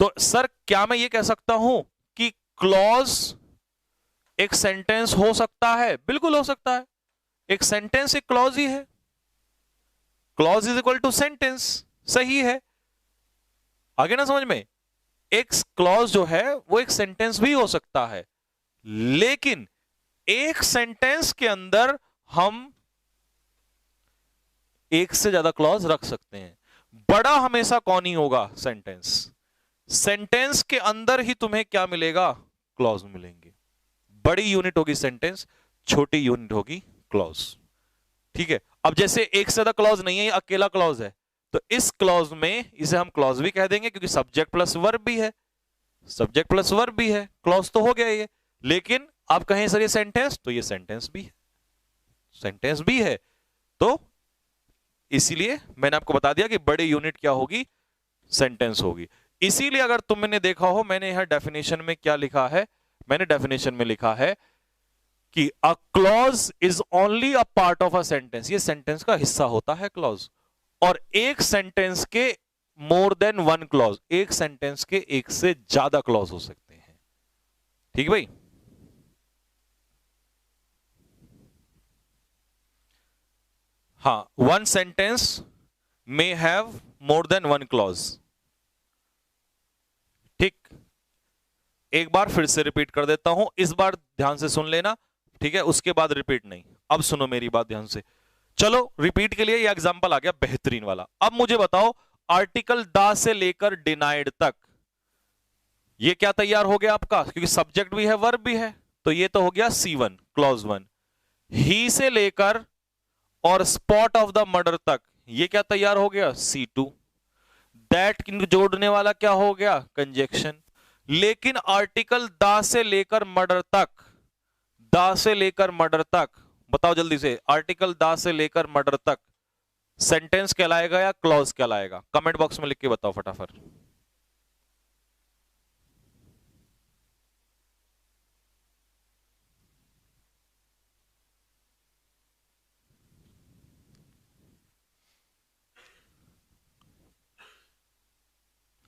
तो सर क्या मैं ये कह सकता हूं कि क्लॉज एक सेंटेंस हो सकता है? बिल्कुल हो सकता है, एक सेंटेंस एक क्लॉज ही है। Clause is equal to sentence, सही है। आगे ना समझ में, एक क्लॉज जो है वो एक सेंटेंस भी हो सकता है, लेकिन एक सेंटेंस के अंदर हम एक से ज्यादा क्लॉज रख सकते हैं। बड़ा हमेशा कौन ही होगा? सेंटेंस। सेंटेंस के अंदर ही तुम्हें क्या मिलेगा? क्लॉज मिलेंगे। बड़ी यूनिट होगी सेंटेंस, छोटी यूनिट होगी क्लॉज, ठीक है। अब जैसे एक से ज्यादा क्लॉज नहीं है, ये अकेला क्लॉज है, तो इस क्लॉज में इसे हम क्लॉज भी कह देंगे क्योंकि सब्जेक्ट प्लस वर्ब भी है, सब्जेक्ट प्लस वर्ब भी है, क्लॉज तो हो गया ये। लेकिन आप कहें सर ये सेंटेंस, तो ये सेंटेंस भी है, सेंटेंस भी है। तो इसीलिए मैंने आपको बता दिया कि बड़ी यूनिट क्या होगी? सेंटेंस होगी। इसीलिए अगर तुमने देखा हो, मैंने यहां डेफिनेशन में क्या लिखा है? मैंने डेफिनेशन में लिखा है कि a clause is only a part of a sentence. ये सेंटेंस का हिस्सा होता है क्लॉज, और एक सेंटेंस के मोर देन वन क्लॉज, एक सेंटेंस के एक से ज्यादा क्लॉज हो सकते हैं। ठीक भाई, हाँ, one sentence may have more than one clause. ठीक, एक बार फिर से रिपीट कर देता हूं, इस बार ध्यान से सुन लेना, ठीक है, उसके बाद रिपीट नहीं। अब सुनो मेरी बात ध्यान से। चलो रिपीट के लिए ये एग्जांपल आ गया बेहतरीन वाला। अब मुझे बताओ, आर्टिकल दा से लेकर डिनाइड तक ये क्या तैयार हो गया आपका, क्योंकि सब्जेक्ट भी है वर्ब भी है, तो ये तो हो गया C1 क्लॉज 1। ही से लेकर और स्पॉट ऑफ द मर्डर तक ये क्या तैयार हो गया, C2। दैट जोड़ने वाला क्या हो गया, कंजक्शन। लेकिन आर्टिकल दा से लेकर मर्डर तक, दा से लेकर मर्डर तक, बताओ जल्दी से, आर्टिकल दा से लेकर मर्डर तक सेंटेंस कहलाएगा या क्लॉज कहलाएगा? कमेंट बॉक्स में लिख के बताओ फटाफट।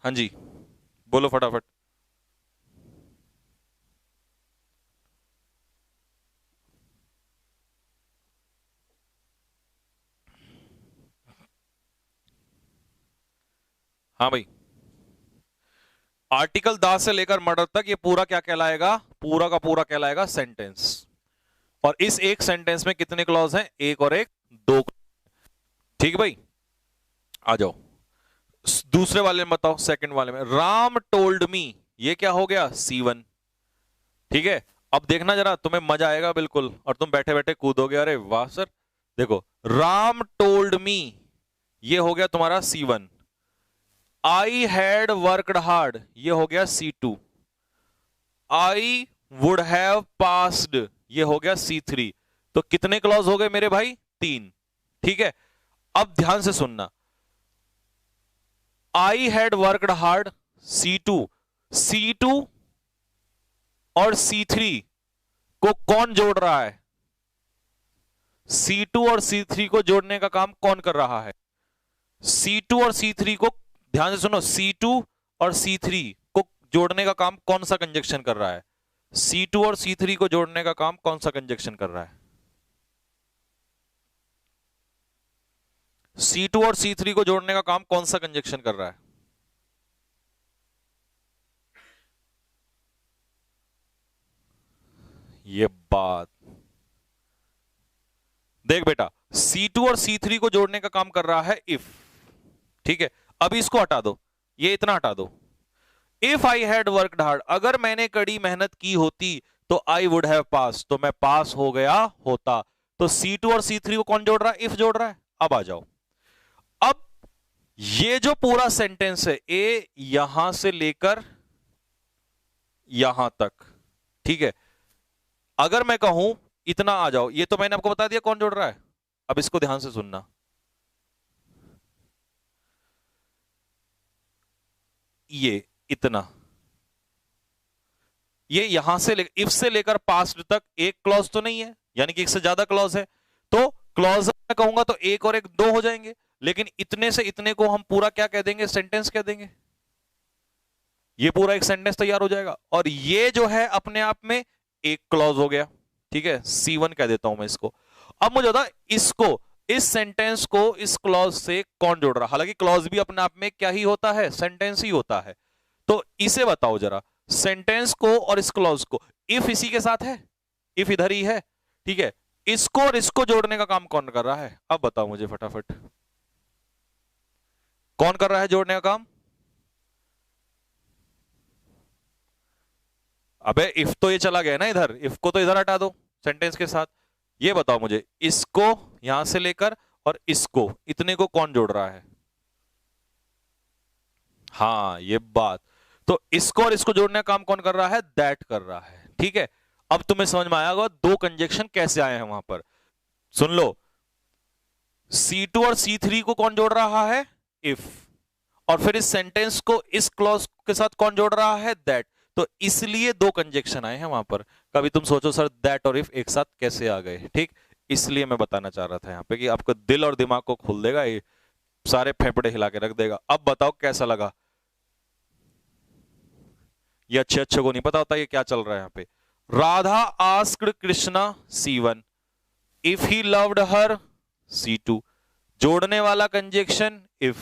हाँ जी, बोलो फटाफट। हाँ भाई, आर्टिकल दा से लेकर मर्डर तक ये पूरा क्या कहलाएगा, पूरा का पूरा कहलाएगा सेंटेंस। और इस एक सेंटेंस में कितने क्लॉज हैं, एक और एक, दो। ठीक है भाई, आ जाओ दूसरे वाले में बताओ, सेकंड वाले में। राम टोल्ड मी, ये क्या हो गया, C1। ठीक है, अब देखना जरा, तुम्हें मजा आएगा बिल्कुल, और तुम बैठे बैठे कूदोगे, अरे वाह सर। देखो, राम टोल्ड मी ये हो गया तुम्हारा C1। I had worked hard ये हो गया C2। I would have passed ये हो गया C3। तो कितने क्लॉज हो गए मेरे भाई, 3। ठीक है, अब ध्यान से सुनना, I had worked hard C2, C2 और C3 को कौन जोड़ रहा है, C2 और C3 को जोड़ने का काम कौन कर रहा है, C2 और C3 को, ध्यान से सुनो, C2 और C3 को जोड़ने का काम कौन सा कंजक्शन कर रहा है, C2 और C3 को जोड़ने का काम कौन सा कंजक्शन कर रहा है, C2 और C3 को जोड़ने का काम कौन सा कंजक्शन कर रहा है? ये बात देख बेटा, C2 और C3 को जोड़ने का काम कर रहा है इफ। ठीक है, अभी इसको हटा दो, ये इतना हटा दो। If I had worked hard, अगर मैंने कड़ी मेहनत की होती तो आई वुड हैव पास, तो मैं पास हो गया होता। तो C2 और C3 को कौन जोड़ रहा है, इफ जोड़ रहा है। अब आ जाओ, अब ये जो पूरा सेंटेंस है, ए यहां से लेकर यहां तक, ठीक है, अगर मैं कहूं इतना आ जाओ, ये तो मैंने आपको बता दिया कौन जोड़ रहा है। अब इसको ध्यान से सुनना, ये इतना, ये यहां से इफ से लेकर पास्ट तक एक क्लॉज तो नहीं है, यानी कि एक से ज्यादा क्लॉज है, तो क्लॉज मैं कहूंगा तो एक और एक दो हो जाएंगे, लेकिन इतने से इतने को हम पूरा क्या कह देंगे, सेंटेंस कह देंगे। ये पूरा एक सेंटेंस तैयार हो जाएगा, और ये जो है अपने आप में एक क्लॉज हो गया। ठीक है, C1 कह देता हूं मैं इसको। अब मुझे बता, इसको, इस सेंटेंस को इस क्लॉज से कौन जोड़ रहा, हालांकि क्लॉज भी अपने आप में क्या ही होता है, सेंटेंस ही होता है। तो इसे बताओ जरा, सेंटेंस को और इस क्लॉज को, इफ इसी के साथ है, इफ इधर ही है, ठीक है, इसको और इसको जोड़ने का काम कौन कर रहा है? अब बताओ मुझे फटाफट, कौन कर रहा है जोड़ने का काम? अबे इफ तो ये चला गया ना इधर, इफ को तो इधर हटा दो सेंटेंस के साथ। ये बताओ मुझे, इसको यहां से लेकर और इसको, इतने को कौन जोड़ रहा है? हाँ, ये बात, तो इसको और इसको जोड़ने का काम कौन कर रहा है? दैट कर रहा है। ठीक है, अब तुम्हें समझ में आया होगा दो कंजक्शन कैसे आए हैं वहां पर। सुन लो, C2 और C3 को कौन जोड़ रहा है? इफ। और फिर इस सेंटेंस को इस क्लॉज के साथ कौन जोड़ रहा है? दैट। तो इसलिए दो कंजक्शन आए हैं वहां पर। कभी तुम सोचो सर दैट और इफ एक साथ कैसे आ गए, ठीक, इसलिए मैं बताना चाह रहा था यहां पे कि आपका दिल और दिमाग को खोल देगा ये, सारे फेफड़े हिला के रख देगा। अब बताओ कैसा लगा? ये अच्छे अच्छे को नहीं पता होता ये क्या चल रहा है यहाँ पे। Radha asked Krishna C1 if he loved her C2, जोड़ने वाला कंजक्शन इफ,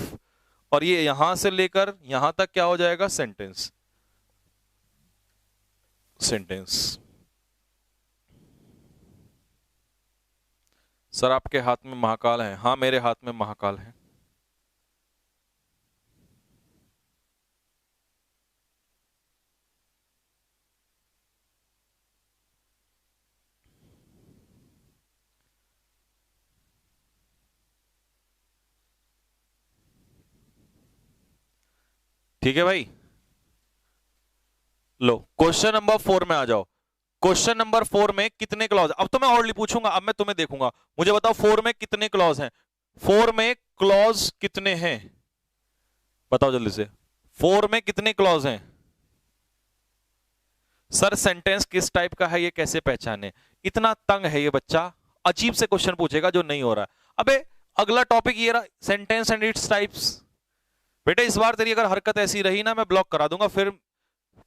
और ये यहां से लेकर यहां तक क्या हो जाएगा? सेंटेंस। सेंटेंस। सर आपके हाथ में महाकाल है? हाँ मेरे हाथ में महाकाल है। ठीक है भाई, लो क्वेश्चन नंबर 4 में आ जाओ। क्वेश्चन नंबर 4 में कितने क्लॉज? अब तो मैं और पूछूंगा, अब मैं तुम्हें देखूंगा। मुझे बताओ 4 में कितने क्लॉज हैं? 4 में क्लॉज कितने हैं? बताओ जल्दी से, 4 में कितने क्लॉज हैं? सर सेंटेंस किस टाइप का है ये कैसे पहचाने? इतना तंग है ये बच्चा, अजीब से क्वेश्चन पूछेगा जो नहीं हो रहा है। अबे अगला टॉपिक ये रहा, सेंटेंस एंड इट्स टाइप्स। बेटा इस बार तेरी अगर हरकत ऐसी रही ना मैं ब्लॉक करा दूंगा, फिर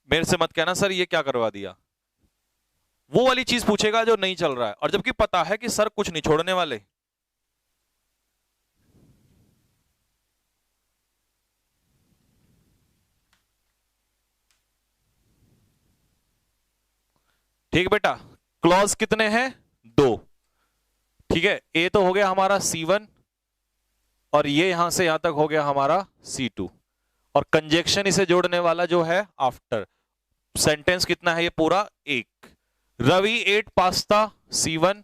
मेरे से मत कहना सर ये क्या करवा दिया। वो वाली चीज पूछेगा जो नहीं चल रहा है, और जबकि पता है कि सर कुछ नहीं छोड़ने वाले। ठीक बेटा, क्लॉज कितने हैं? 2। ठीक है, ए तो हो गया हमारा C1 और ये यहां से यहां तक हो गया हमारा C2, और कंजक्शन इसे जोड़ने वाला जो है आफ्टर। सेंटेंस कितना है ये पूरा? 1। रवि एट पास्ता C1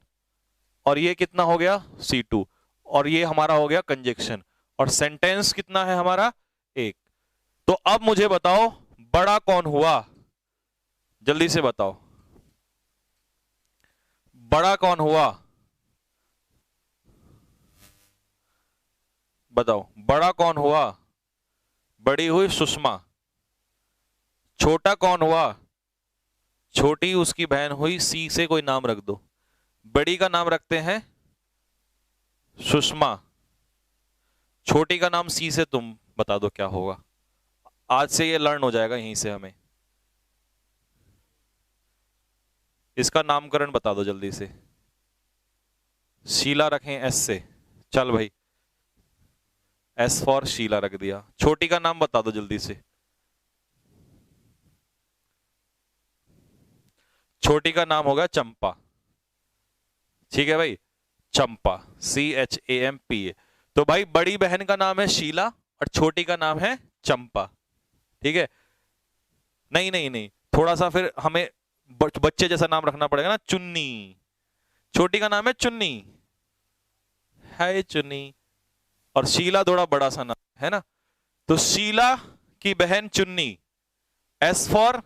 और ये कितना हो गया? C2, और ये हमारा हो गया कंजक्शन, और सेंटेंस कितना है हमारा? 1। तो अब मुझे बताओ बड़ा कौन हुआ? जल्दी से बताओ बड़ा कौन हुआ? बताओ बड़ा कौन हुआ? बड़ी हुई सुषमा। छोटा कौन हुआ? छोटी उसकी बहन हुई। सी से कोई नाम रख दो। बड़ी का नाम रखते हैं सुषमा, छोटी का नाम सी से तुम बता दो क्या होगा। आज से ये लर्न हो जाएगा यहीं से हमें। इसका नामकरण बता दो जल्दी से। शीला रखें एस से, चल भाई एस फॉर शीला रख दिया। छोटी का नाम बता दो जल्दी से। छोटी का नाम होगा चंपा। ठीक है भाई, चंपा, CHAMPA। तो भाई बड़ी बहन का नाम है शीला और छोटी का नाम है चंपा। ठीक है, नहीं नहीं नहीं, थोड़ा सा फिर हमें बच्चे जैसा नाम रखना पड़ेगा ना। चुन्नी, छोटी का नाम है चुन्नी, है चुन्नी, और शीला थोड़ा बड़ा सा नाम है ना। तो शीला की बहन Chunni, S for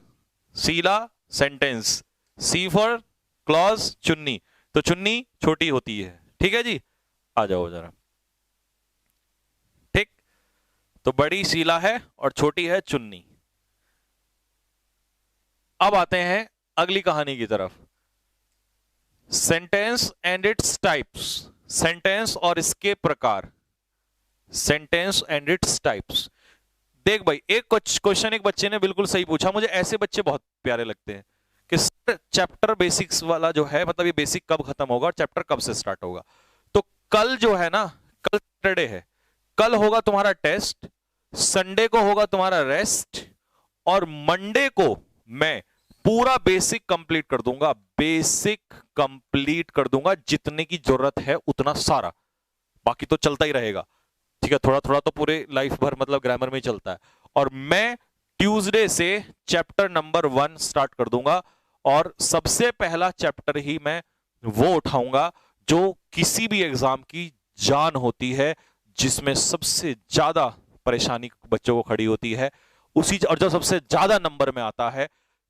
Sheela sentence, C for clause Chunni. तो चुन्नी छोटी होती है। ठीक है जी, आ जाओ जरा। ठीक, तो बड़ी शीला है और छोटी है चुन्नी। अब आते हैं अगली कहानी की तरफ। Sentence and its types, sentence और इसके प्रकार। Sentence and its types. देख भाई, एक क्वेश्चन एक बच्चे ने बिल्कुल सही पूछा, मुझे ऐसे बच्चे बहुत प्यारे लगते हैं कि चैप्टर बेसिक्स वाला जो है, मतलब ये बेसिक कब खत्म होगा और चैप्टर कब से स्टार्ट होगा। तो कल जो है ना, कल सैटरडे है, कल होगा तुम्हारा टेस्ट, संडे को होगा तुम्हारा रेस्ट, और मंडे को मैं पूरा बेसिक कंप्लीट कर दूंगा। बेसिक कंप्लीट कर दूंगा, जितने की जरूरत है उतना सारा, बाकी तो चलता ही रहेगा। ठीक है, थोड़ा थोड़ा तो पूरे लाइफ भर मतलब ग्रामर में ही चलता है। और मैं ट्यूसडे से चैप्टर नंबर 1 स्टार्ट कर दूंगा, और सबसे पहला चैप्टर ही मैं वो उठाऊंगा जो किसी भी एग्जाम की जान होती है, जिसमें सबसे ज्यादा परेशानी बच्चों को खड़ी होती है उसी, और जो सबसे ज्यादा नंबर में आता है।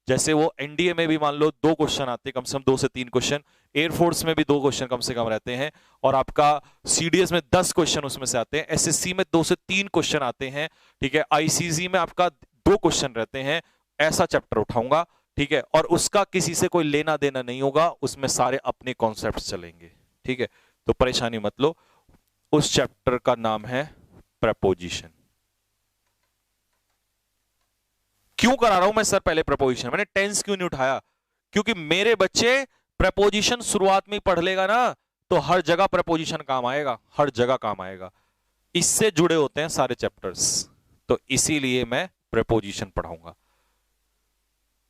जैसे वो एनडीए में भी मान लो 2 क्वेश्चन आते हैं, कम से कम 2 से 3 क्वेश्चन, एयरफोर्स में भी 2 क्वेश्चन कम से कम रहते हैं, और आपका सीडीएस में 10 क्वेश्चन उसमें से आते हैं, एसएससी में 2 से 3 क्वेश्चन आते हैं। ठीक है, आईसीजी में आपका 2 क्वेश्चन रहते हैं। ऐसा चैप्टर उठाऊंगा, ठीक है, और उसका किसी से कोई लेना देना नहीं होगा, उसमें सारे अपने कॉन्सेप्ट चलेंगे। ठीक है, तो परेशानी मत लो। उस चैप्टर का नाम है प्रपोजिशन। क्यों करा रहा हूं मैं सर पहले प्रपोजिशन? मैंने टेंस क्यों नहीं उठाया? क्योंकि मेरे बच्चे प्रपोजिशन शुरुआत में ही पढ़ लेगा ना, तो हर जगह प्रपोजिशन काम आएगा, हर जगह काम आएगा। इससे जुड़े होते हैं सारे चैप्टर्स, तो इसीलिए मैं प्रपोजिशन पढ़ाऊंगा।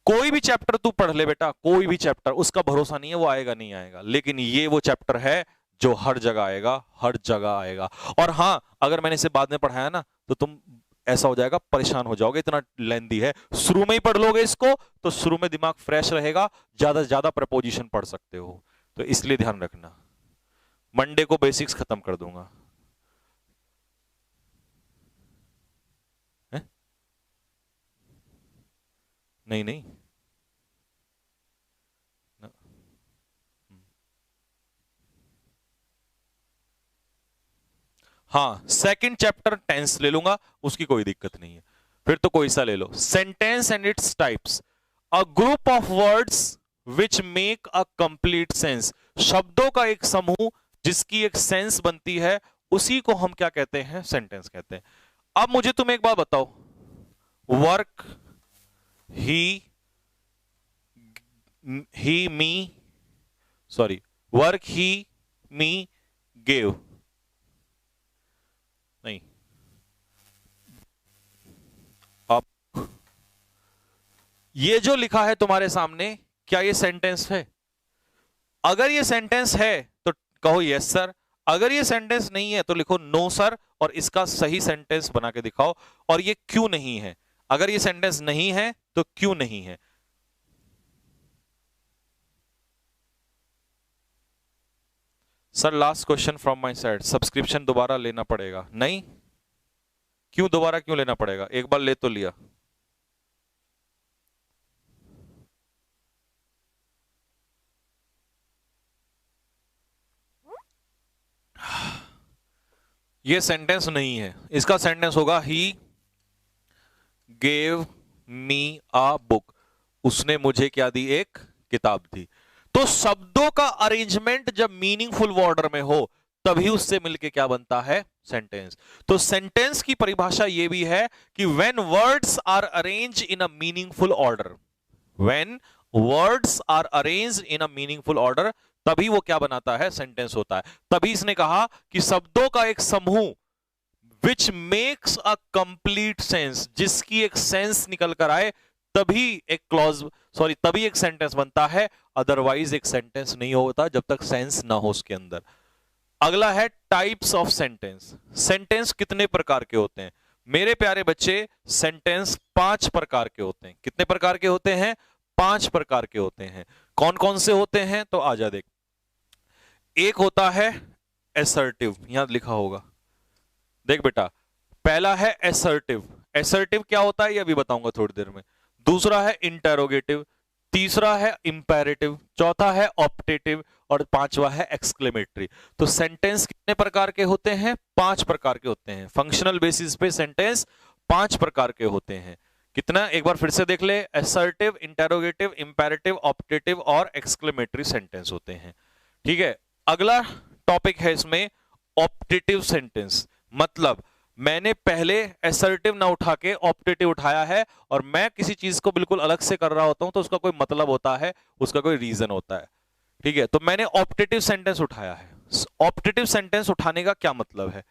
कोई भी चैप्टर तू पढ़ ले बेटा, कोई भी चैप्टर, उसका भरोसा नहीं है वो आएगा नहीं आएगा, लेकिन ये वो चैप्टर है जो हर जगह आएगा, हर जगह आएगा। और हां, अगर मैंने इसे बाद में पढ़ाया ना तो तुम ऐसा हो जाएगा, परेशान हो जाओगे, इतना लेंथी है। शुरू में ही पढ़ लोगे इसको तो शुरू में दिमाग फ्रेश रहेगा, ज्यादा से ज्यादा प्रपोजिशन पढ़ सकते हो, तो इसलिए ध्यान रखना। मंडे को बेसिक्स खत्म कर दूंगा। है? नहीं नहीं, हाँ, सेकंड चैप्टर टेंस ले लूंगा, उसकी कोई दिक्कत नहीं है। फिर तो कोई सा ले लो। Sentence and its types, a group of words which make a complete sense. शब्दों का एक समूह जिसकी एक सेंस बनती है, उसी को हम क्या कहते हैं? सेंटेंस कहते हैं। अब मुझे तुम एक बात बताओ, वर्क, ही मी, सॉरी, वर्क ही मी गेव, नहीं, अब ये जो लिखा है तुम्हारे सामने, क्या ये सेंटेंस है? अगर ये सेंटेंस है तो कहो यस सर, अगर ये सेंटेंस नहीं है तो लिखो नो सर, और इसका सही सेंटेंस बना के दिखाओ। और ये क्यों नहीं है? अगर ये सेंटेंस नहीं है तो क्यों नहीं है? Sir last question from my side, subscription दोबारा लेना पड़ेगा? नहीं, क्यों दोबारा क्यों लेना पड़ेगा? एक बार ले तो लिया। ये सेंटेंस नहीं है, इसका सेंटेंस होगा he gave me a book, उसने मुझे क्या दी? एक किताब दी। तो शब्दों का अरेंजमेंट जब मीनिंगफुल ऑर्डर में हो तभी उससे मिलके क्या बनता है? सेंटेंस। तो सेंटेंस की परिभाषा यह भी है कि when words are arranged in a meaningful order, when words are arranged in a meaningful order, तभी वो क्या बनाता है? सेंटेंस होता है। तभी इसने कहा कि शब्दों का एक समूह which makes a complete sense, जिसकी एक सेंस निकल कर आए, तभी एक क्लॉज, सॉरी, तभी एक सेंटेंस बनता है। अदरवाइज एक सेंटेंस नहीं होता जब तक सेंस ना हो उसके अंदर। अगला है टाइप्स ऑफ सेंटेंस। सेंटेंस कितने प्रकार के होते हैं मेरे प्यारे बच्चे? सेंटेंस 5 प्रकार के होते हैं। कितने प्रकार के होते हैं? 5 प्रकार के होते हैं। कौन कौन से होते हैं? तो आजा देख। एक होता है एसर्टिव, यहां लिखा होगा, देख बेटा, पहला है एसर्टिव। एसर्टिव क्या होता है ये अभी बताऊंगा थोड़ी देर में। दूसरा है इंटेरोगेटिव, तीसरा है इंपेरेटिव, चौथा है ऑप्टेटिव, और पांचवा है एक्सक्लेमेटरी। तो सेंटेंस कितने प्रकार के होते हैं? 5 प्रकार के होते हैं। फंक्शनल बेसिस पे सेंटेंस 5 प्रकार के होते हैं। कितना? एक बार फिर से देख ले, एसर्टिव, इंटेरोगेटिव, इंपेरेटिव, ऑप्टेटिव और एक्सक्लेमेटरी सेंटेंस होते हैं। ठीक है, अगला टॉपिक है इसमें ऑप्टेटिव सेंटेंस। मतलब मैंने पहले एसर्टिव ना उठा के ऑप्टेटिव उठाया है, और मैं किसी चीज को बिल्कुल अलग से कर रहा होता हूं तो उसका कोई मतलब होता है, उसका कोई रीजन होता है। ठीक है, तो मैंने ऑप्टेटिव सेंटेंस उठाया है। ऑप्टेटिव सेंटेंस उठाने का क्या मतलब है?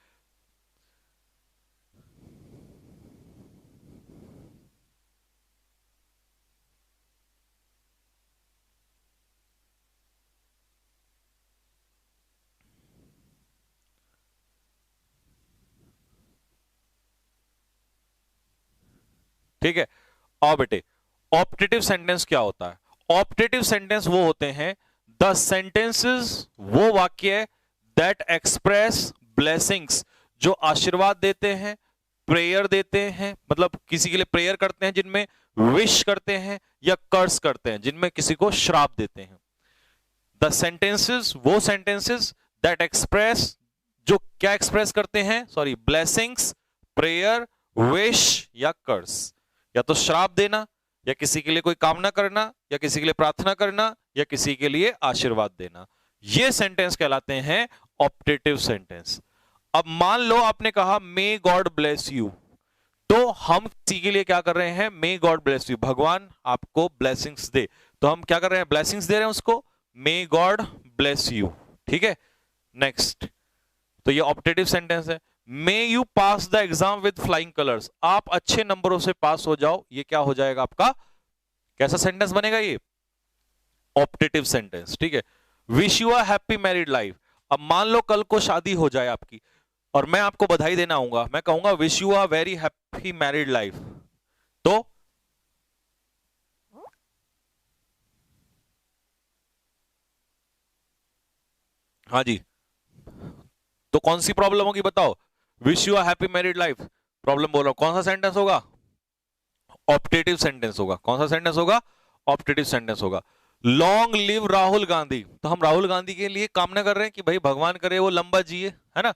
ठीक है, और बेटे ऑप्टेटिव सेंटेंस क्या होता है? ऑप्टेटिव सेंटेंस वो होते हैं द सेंटेंसेस, वो वाक्य दैट एक्सप्रेस ब्लेसिंग्स, जो आशीर्वाद देते हैं, प्रेयर देते हैं, मतलब किसी के लिए प्रेयर करते हैं जिनमें विश करते हैं, या कर्स करते हैं जिनमें किसी को श्राप देते हैं। द सेंटेंसेस, वो सेंटेंसेस दैट एक्सप्रेस, जो क्या एक्सप्रेस करते हैं? सॉरी, ब्लेसिंग्स, प्रेयर, विश या कर्स, या तो श्राप देना, या किसी के लिए कोई कामना करना, या किसी के लिए प्रार्थना करना, या किसी के लिए आशीर्वाद देना, ये सेंटेंस कहलाते हैं ऑप्टेटिव सेंटेंस। अब मान लो आपने कहा मे गॉड ब्लेस यू, तो हम किसी के लिए क्या कर रहे हैं, मे गॉड ब्लेस यू, भगवान आपको ब्लेसिंग्स दे, तो हम क्या कर रहे हैं, ब्लेसिंग्स दे रहे हैं उसको, मे गॉड ब्लेस यू। ठीक है, नेक्स्ट, तो ये ऑप्टेटिव सेंटेंस है। May you pass the exam with flying colours, आप अच्छे नंबरों से पास हो जाओ, ये क्या हो जाएगा आपका, कैसा सेंटेंस बनेगा ये, ऑप्टेटिव सेंटेंस। ठीक है, wish you a happy married life, अब मान लो कल को शादी हो जाए आपकी और मैं आपको बधाई देना आऊंगा, मैं कहूंगा wish you a very happy married life, तो हाँ जी, तो कौन सी प्रॉब्लम होगी बताओ, wish you a happy married life, problem बोल रहा हूं, कौन सा सेंटेंस होगा, ऑप्टेटिव सेंटेंस होगा। कौन सा सेंटेंस होगा, ऑप्टेटिव सेंटेंस होगा। लॉन्ग लिव राहुल गांधी, तो हम राहुल गांधी के लिए कामना कर रहे हैं कि भाई भगवान करे वो लंबा जिए, है ना,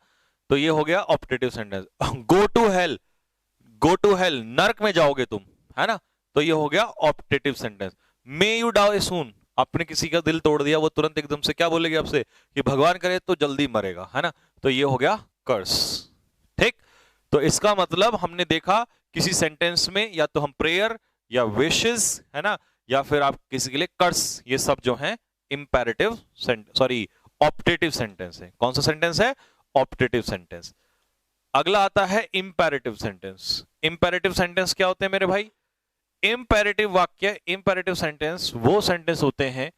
तो ये हो गया optative sentence. Go to hell, go to hell, नरक में जाओगे तुम, है ना, तो ये हो गया optative sentence. May you die soon, आपने किसी का दिल तोड़ दिया, वो तुरंत एकदम से क्या बोलेगी आपसे कि भगवान करे तो जल्दी मरेगा, है ना, तो ये हो गया कर्स। ठीक, तो इसका मतलब हमने देखा किसी सेंटेंस में या तो हम प्रेयर या विशेस, है ना, या फिर आप किसी के लिए कर्स, ये सब जो है इंपेरेटिव सॉरी ऑप्टेटिव सेंटेंस है। कौन सा सेंटेंस है, ऑप्टेटिव सेंटेंस। अगला आता है इंपेरेटिव सेंटेंस। इंपेरेटिव सेंटेंस क्या होते हैं मेरे भाई, इंपेरेटिव वाक्य, इंपेरेटिव सेंटेंस वो सेंटेंस होते हैं,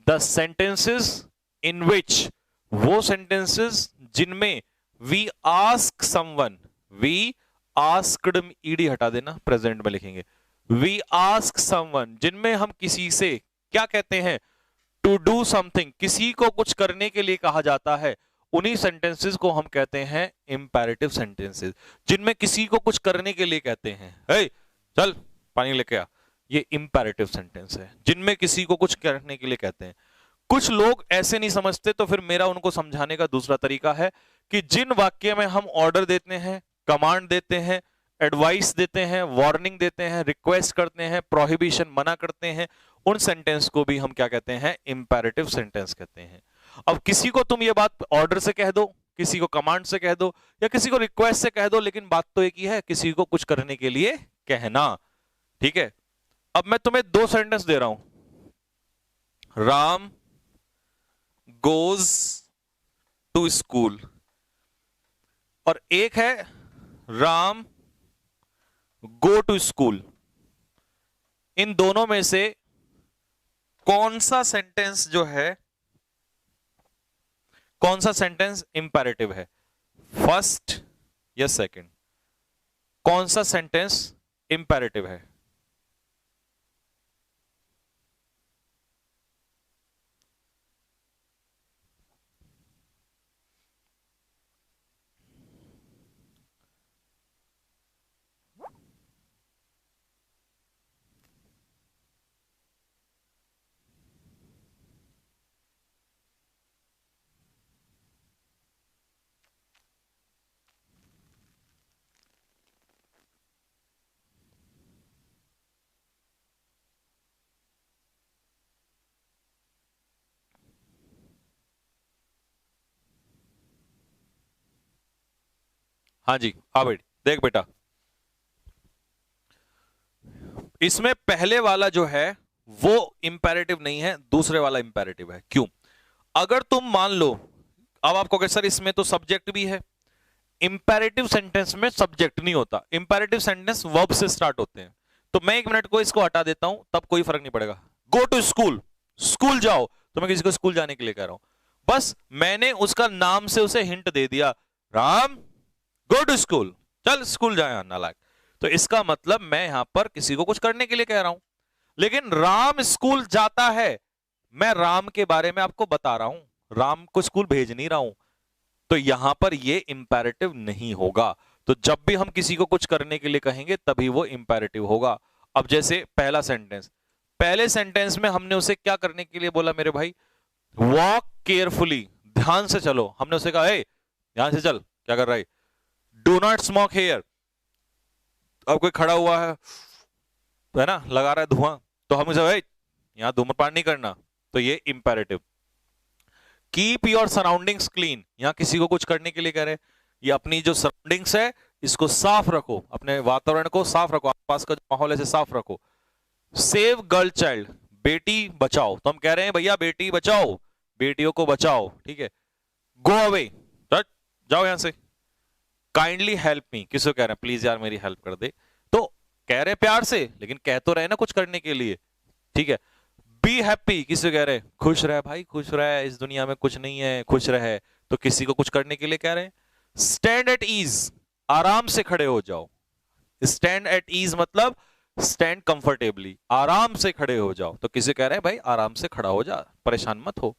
द सेंटेंसेस इन विच, वो सेंटेंसेस जिनमें we ask someone, we asked, ED हटा देना, प्रेजेंट में लिखेंगे, वी आस्क समवन, जिनमें हम किसी से क्या कहते हैं, टू डू समथिंग, किसी को कुछ करने के लिए कहा जाता है, उन्हीं सेंटेंसेस को हम कहते हैं इंपेरेटिव सेंटेंसेस, जिनमें किसी को कुछ करने के लिए कहते हैं, हे चल पानी लेके आ, ये इंपेरेटिव सेंटेंस है, जिनमें किसी को कुछ करने के लिए कहते हैं। कुछ लोग ऐसे नहीं समझते, तो फिर मेरा उनको समझाने का दूसरा तरीका है कि जिन वाक्य में हम ऑर्डर देते हैं, कमांड देते हैं, एडवाइस देते हैं, वार्निंग देते हैं, रिक्वेस्ट करते हैं, प्रोहिबिशन मना करते हैं, उन सेंटेंस को भी हम क्या कहते हैं, इंपेरेटिव सेंटेंस कहते हैं। अब किसी को तुम ये बात ऑर्डर से कह दो, किसी को कमांड से कह दो, या किसी को रिक्वेस्ट से कह दो, लेकिन बात तो एक ही है, किसी को कुछ करने के लिए कहना। ठीक है, अब मैं तुम्हें दो सेंटेंस दे रहा हूं, राम गोज टू स्कूल, और एक है राम गो टू स्कूल। इन दोनों में से कौन सा सेंटेंस जो है, कौन सा सेंटेंस इंपेरेटिव है, फर्स्ट या सेकंड, कौन सा सेंटेंस इंपेरेटिव है? हाँ जी, आ बेटी देख बेटा, इसमें पहले वाला जो है वो इंपेरेटिव नहीं है, दूसरे वाला इंपेरेटिव है। क्यों? अगर तुम मान लो, अब आपको कह सर इसमें तो सब्जेक्ट भी है, इंपेरेटिव सेंटेंस में सब्जेक्ट नहीं होता, इंपेरेटिव सेंटेंस वर्ब से स्टार्ट होते हैं, तो मैं एक मिनट को इसको हटा देता हूं, तब कोई फर्क नहीं पड़ेगा। गो टू स्कूल, स्कूल जाओ, तो मैं किसी को स्कूल जाने के लिए कह रहा हूं, बस मैंने उसका नाम से उसे हिंट दे दिया, राम गो टू स्कूल, चल स्कूल जाए नालायक, तो इसका मतलब मैं यहां पर किसी को कुछ करने के लिए कह रहा हूं। लेकिन राम स्कूल जाता है, मैं राम के बारे में आपको बता रहा हूं, राम को स्कूल भेज नहीं रहा हूं, तो यहां पर ये इंपेरेटिव नहीं होगा। तो जब भी हम किसी को कुछ करने के लिए कहेंगे तभी वो इंपेरेटिव होगा। अब जैसे पहला सेंटेंस, पहले सेंटेंस में हमने उसे क्या करने के लिए बोला मेरे भाई, वॉक केयरफुली, ध्यान से चलो, हमने उसे कहा ध्यान से चल, क्या कर रहा है, डू नॉट स्मोक हेयर, अब कोई खड़ा हुआ है तो है ना, लगा रहा है धुआं, तो हम उसे यहां धूम्रपान नहीं करना, तो ये imperative. Keep your surroundings clean, यहां किसी को कुछ करने के लिए कह रहे, ये अपनी जो सराउंडिंग्स है इसको साफ रखो, अपने वातावरण को साफ रखो, आसपास का जो माहौल है इसे साफ रखो। Save girl child, Beti Bachao, तो हम कह रहे हैं भैया बेटी बचाओ, बेटियों को बचाओ, ठीक है। गो अवे, जाओ यहां से। काइंडली हेल्प मी, किसको कह रहे हैं प्लीज यार मेरी हेल्प कर दे, तो कह रहे प्यार से लेकिन कह तो रहे ना कुछ करने के लिए, ठीक है। बी हैप्पी, किसको कह रहे हैं खुश रहे भाई, खुश रहे, इस दुनिया में कुछ नहीं है, खुश रहे, तो किसी को कुछ करने के लिए कह रहे हैं। स्टैंड एट ईज, आराम से खड़े हो जाओ। स्टैंड एट ईज मतलब स्टैंड कंफर्टेबली, आराम से खड़े हो जाओ, तो किसी कह रहे हैं भाई आराम से खड़ा हो जा, परेशान मत हो,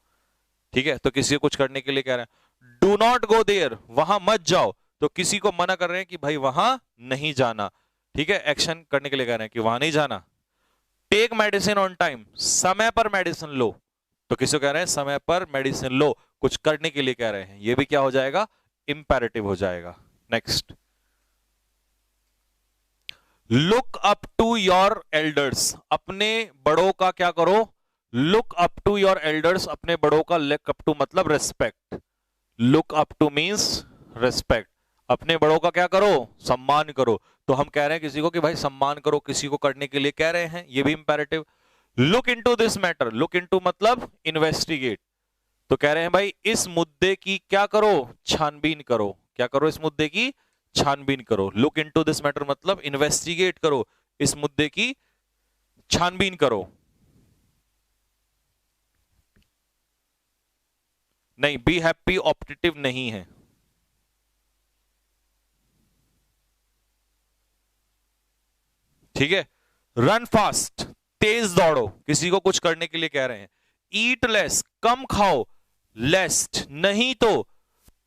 ठीक है। तो किसी को कुछ करने के लिए कह रहे हैं। डू नॉट गो देयर, वहां मत जाओ, तो किसी को मना कर रहे हैं कि भाई वहां नहीं जाना, ठीक है, एक्शन करने के लिए कह रहे हैं कि वहां नहीं जाना। टेक मेडिसिन ऑन टाइम, समय पर मेडिसिन लो, तो किसी को कह रहे हैं समय पर मेडिसिन लो, कुछ करने के लिए कह रहे हैं, ये भी क्या हो जाएगा इंपेरेटिव हो जाएगा। Next, look up to your elders, अपने बड़ों का क्या करो, look up to your elders, अपने बड़ों का लुक अप टू मतलब respect, look up to means respect, अपने बड़ों का क्या करो सम्मान करो, तो हम कह रहे हैं किसी को कि भाई सम्मान करो, किसी को करने के लिए कह रहे हैं, ये भी imperative. Look into this matter, look into मतलब इन्वेस्टिगेट, तो कह रहे हैं भाई इस मुद्दे की क्या करो छानबीन करो, क्या करो इस मुद्दे की छानबीन करो। लुक इनटू दिस मैटर मतलब इन्वेस्टिगेट करो, इस मुद्दे की छानबीन करो। नहीं, बी हैप्पी ऑप्टेटिव नहीं है, ठीक है। रन फास्ट, तेज दौड़ो, किसी को कुछ करने के लिए कह रहे हैं। ईट लेस, कम खाओ, लेस्ट नहीं तो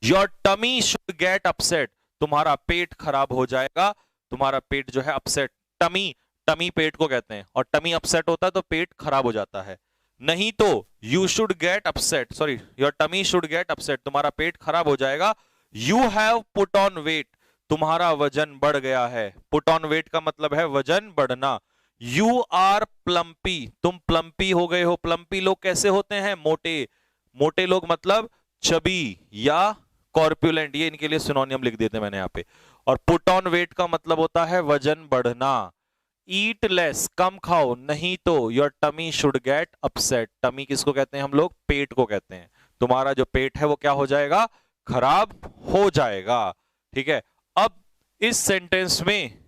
your tummy should get upset, तुम्हारा पेट खराब हो जाएगा, तुम्हारा पेट जो है अपसेट, टमी, टमी पेट को कहते हैं, और टमी अपसेट होता है तो पेट खराब हो जाता है। नहीं तो you should get upset, sorry your tummy should get upset, तुम्हारा पेट खराब हो जाएगा। You have put on weight, तुम्हारा वजन बढ़ गया है, पुट ऑन वेट का मतलब है वजन बढ़ना। यू आर प्लम्पी, तुम प्लम्पी हो गए हो, प्लम्पी लोग कैसे होते हैं मोटे, मोटे लोग मतलब चबी या कॉर्पुलेंट, ये इनके लिए सिनोनियम लिख देते मैंने यहाँ पे। और पुट ऑन वेट का मतलब होता है वजन बढ़ना। ईट लेस, कम खाओ, नहीं तो your tummy should get upset, tummy किसको कहते हैं हम लोग पेट को कहते हैं, तुम्हारा जो पेट है वो क्या हो जाएगा खराब हो जाएगा, ठीक है। अब इस सेंटेंस में,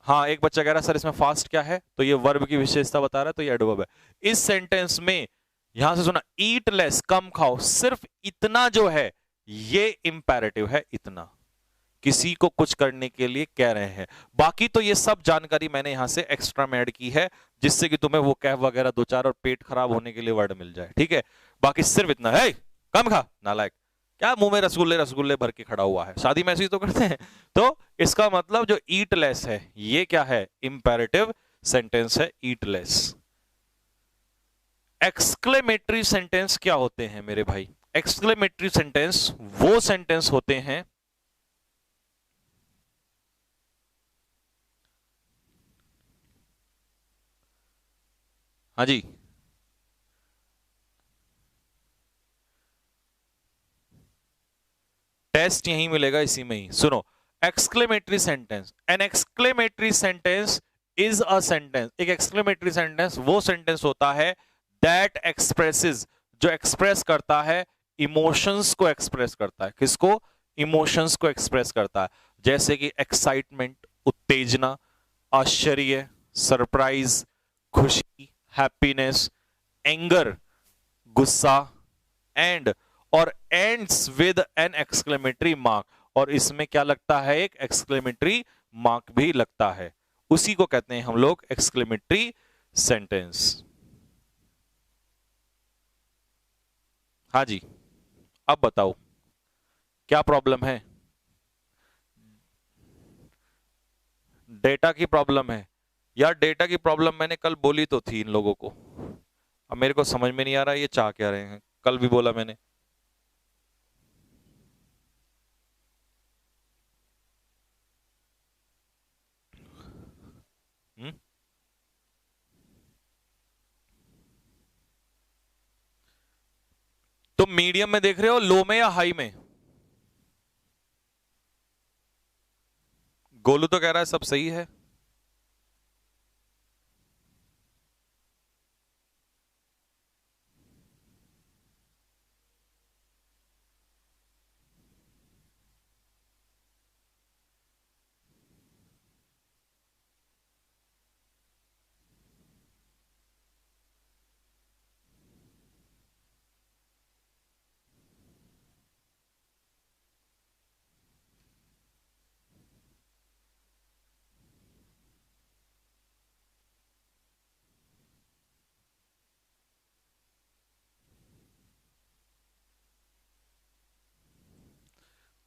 हाँ एक बच्चा कह रहा है सर इसमें फास्ट क्या है, तो ये वर्ब की विशेषता बता रहा है, तो ये एडवर्ब है। इस सेंटेंस में यहां से सुना ईट लेस, कम खाओ, सिर्फ इतना जो है ये इंपेरेटिव है, इतना किसी को कुछ करने के लिए कह रहे हैं। बाकी तो ये सब जानकारी मैंने यहां से एक्स्ट्रा में ऐड की है, जिससे कि तुम्हें वो कैफ वगैरह दो चार और पेट खराब होने के लिए वर्ड मिल जाए, ठीक है। बाकी सिर्फ इतना है, कम खा नालायक, क्या मुंह में रसगुल्ले रसगुल्ले भर के खड़ा हुआ है, शादी में ऐसे ही तो करते हैं। तो इसका मतलब जो ईट लेस है ये क्या है इंपेरेटिव सेंटेंस है, ईट लेस। एक्सक्लेमेटरी सेंटेंस क्या होते हैं मेरे भाई, एक्सक्लेमेटरी सेंटेंस वो सेंटेंस होते हैं, हाँ जी, टेस्ट यहीं मिलेगा इसी में ही, सुनो। Exclamatory sentence, an exclamatory sentence is a sentence, एक एक्सक्लेमेटरी सेंटेंस वो सेंटेंस होता है दैट एक्सप्रेसेस, जो एक्सप्रेस करता है इमोशंस को, एक्सप्रेस करता है किसको, इमोशंस को एक्सप्रेस करता है, जैसे कि एक्साइटमेंट उत्तेजना, आश्चर्य सरप्राइज, खुशी हैप्पीनेस, एंगर गुस्सा, एंड और ends with an exclamatory mark, और इसमें क्या लगता है एक एक्सक्लेमेटरी मार्क भी लगता है, उसी को कहते हैं हम लोग एक्सक्लेमेटरी सेंटेंस। हाँ जी, अब बताओ क्या प्रॉब्लम है, डेटा की प्रॉब्लम है यार, डेटा की प्रॉब्लम मैंने कल बोली तो थी इन लोगों को, अब मेरे को समझ में नहीं आ रहा ये चाह क्या रहे हैं, कल भी बोला मैंने। हुँ? तुम मीडियम में देख रहे हो लो में या हाई में, गोलू तो कह रहा है सब सही है।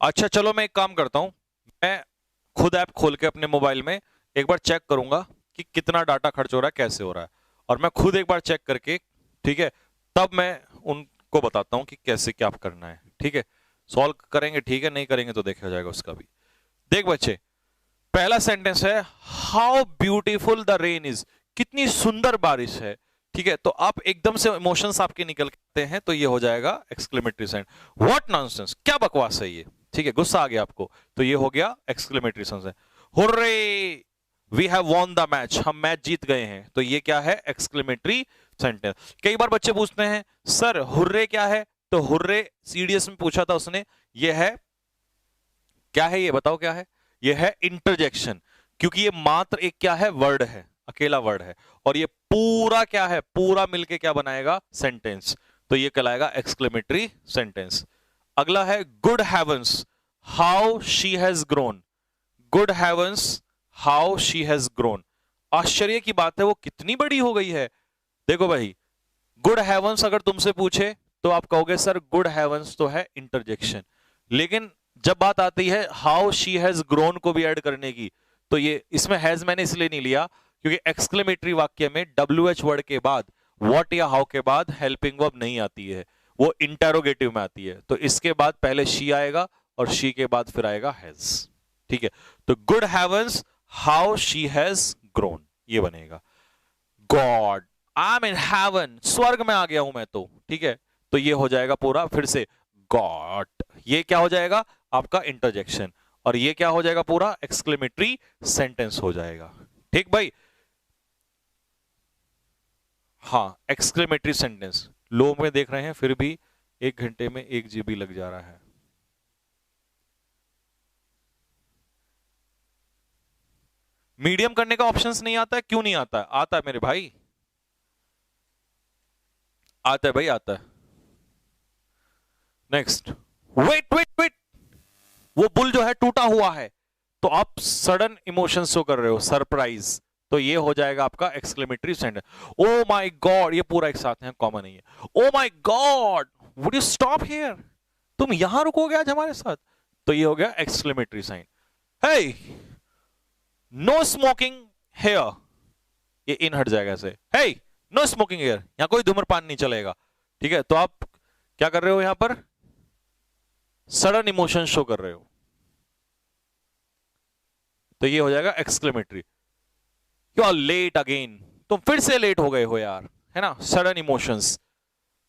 अच्छा चलो मैं एक काम करता हूं, मैं खुद ऐप खोल के अपने मोबाइल में एक बार चेक करूंगा कि कितना डाटा खर्च हो रहा है, कैसे हो रहा है, और मैं खुद एक बार चेक करके, ठीक है, तब मैं उनको बताता हूं कि कैसे क्या करना है। ठीक है, सॉल्व करेंगे, ठीक है, नहीं करेंगे तो देखा जाएगा उसका भी। देख बच्चे, पहला सेंटेंस है how beautiful the rain is, कितनी सुंदर बारिश है। ठीक है, तो आप एकदम से इमोशंस आपके निकलते हैं, तो ये हो जाएगा एक्सक्लेमेटरी साइन। व्हाट नॉनसेंस, क्या बकवास है ये। ठीक है, गुस्सा आ गया आपको, तो ये हो गया exclamatory sign. Hurray we have won the match, हम मैच जीत गए हैं, तो ये क्या है, एक्सक्लेमेटरी सेंटेंस। कई बार बच्चे पूछते हैं सर हुर्रे क्या है, तो हुर्रे सीडीएस में पूछा था उसने, ये है क्या है, ये बताओ क्या है, ये है इंटरजेक्शन, क्योंकि ये मात्र एक क्या है, वर्ड है, अकेला वर्ड है, और ये पूरा क्या है, पूरा मिलके क्या बनाएगा, सेंटेंस, तो ये कहलाएगा एक्सक्लेमेटरी सेंटेंस। अगला है good heavens how she has grown, good heavens how she has grown, आश्चर्य की बात है वो कितनी बड़ी हो गई है। देखो भाई, गुड हेवंस अगर तुमसे पूछे तो आप कहोगे सर गुड हेवंस तो है इंटरजेक्शन, लेकिन जब बात आती है हाउ शी हैज ग्रोन को भी ऐड करने की, तो ये इसमें हैज मैंने इसलिए नहीं लिया क्योंकि एक्सक्लेमेटरी वाक्य में WH वर्ड के बाद व्हाट या हाउ के बाद हेल्पिंग वर्ब नहीं आती है, वो इंटेरोगेटिव में आती है, तो इसके बाद पहले शी आएगा और शी के बाद फिर आएगा हैज। ठीक है, तो good heavens how she has grown, ये बनेगा। God I am in heaven, स्वर्ग में आ गया हूं मैं तो। ठीक है, तो ये हो जाएगा पूरा फिर से गॉड, ये क्या हो जाएगा आपका इंटरजेक्शन, और ये क्या हो जाएगा पूरा एक्सक्लेमेटरी सेंटेंस हो जाएगा। ठीक भाई, हाँ एक्सक्लेमेटरी सेंटेंस लो में देख रहे हैं, फिर भी 1 घंटे में 1 GB लग जा रहा है। मीडियम करने का ऑप्शंस नहीं आता है, क्यों नहीं आता है, आता है मेरे भाई, आता है भाई, आता है। नेक्स्ट, वेट वेट वेट, वो बुल जो है टूटा हुआ है, तो आप सडन इमोशन शो कर रहे हो, सरप्राइज, तो ये हो जाएगा आपका exclamatory sentence. Oh my God, ये पूरा एक साथ है, कॉमन नहीं है। Oh my God would you stop here, तुम यहां रुकोगे आज हमारे साथ, तो ये हो गया एक्सक्लेमेटरी साइन। हे नो स्मोकिंग हेयर, ये इन हट जाएगा ऐसे, हे नो स्मोकिंग हेयर, यहां कोई धूम्रपान नहीं चलेगा। ठीक है, तो आप क्या कर रहे हो, यहां पर सडन इमोशन शो कर रहे हो, तो ये हो जाएगा exclamatory. You are late again, तुम फिर से लेट हो गए हो यार, है ना, sudden emotions.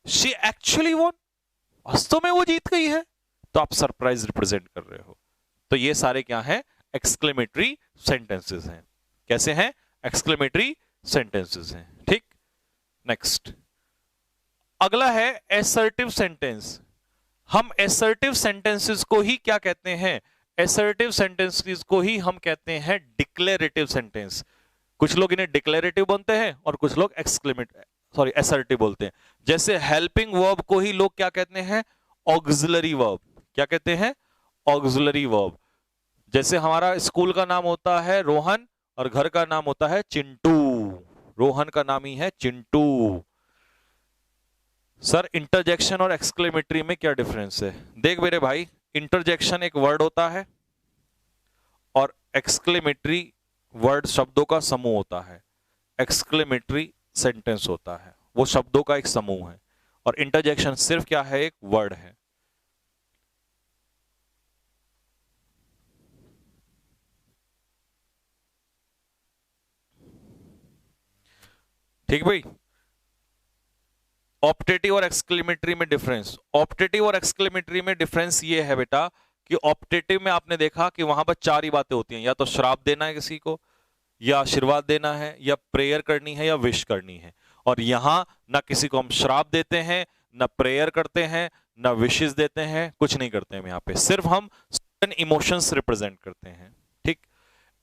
She actually won, वास्तव में वो जीत गई है, तो आप सरप्राइज रिप्रेजेंट कर रहे हो, तो ये सारे क्या हैं, एक्सक्लेमेटरी सेंटेंसेस हैं। कैसे हैं, एक्सक्लेमेटरी सेंटेंसेस हैं। ठीक, नेक्स्ट, अगला है एसर्टिव सेंटेंस। हम एसर्टिव सेंटेंसेस को ही क्या कहते हैं, एसर्टिव सेंटेंसेस को ही हम कहते हैं डिक्लेरेटिव सेंटेंस। कुछ लोग इन्हें डिक्लेरेटिव बोलते हैं और कुछ लोग एसर्टिव बोलते हैं। जैसे हेल्पिंग वर्ब को ही लोग क्या कहते हैं, ऑक्सिलरी वर्ब, क्या कहते हैं, ऑक्सिलरी वर्ब। जैसे हमारा स्कूल का नाम होता है रोहन और घर का नाम होता है चिंटू, रोहन का नाम ही है चिंटू। सर इंटरजेक्शन और एक्सक्लेमेटरी में क्या डिफरेंस है, देख मेरे भाई, इंटरजेक्शन एक वर्ड होता है और एक्सक्लेमेटरी वर्ड शब्दों का समूह होता है, एक्सक्लेमेटरी सेंटेंस होता है वो शब्दों का एक समूह है, और इंटरजेक्शन सिर्फ क्या है, एक वर्ड है। ठीक भाई, ऑप्टेटिव और एक्सक्लेमेटरी में डिफरेंस, ऑप्टेटिव और एक्सक्लेमेटरी में डिफरेंस ये है बेटा कि ऑप्टेटिव में आपने देखा कि वहां पर 4 ही बातें होती हैं, या तो श्राप देना है किसी को, या आशीर्वाद देना है, या प्रेयर करनी है, या विश करनी है। और यहां ना किसी को हम श्राप देते हैं, ना प्रेयर करते हैं, ना विशेस देते हैं, कुछ नहीं करते हैं यहाँ पे, सिर्फ हम इमोशंस रिप्रेजेंट करते हैं। ठीक।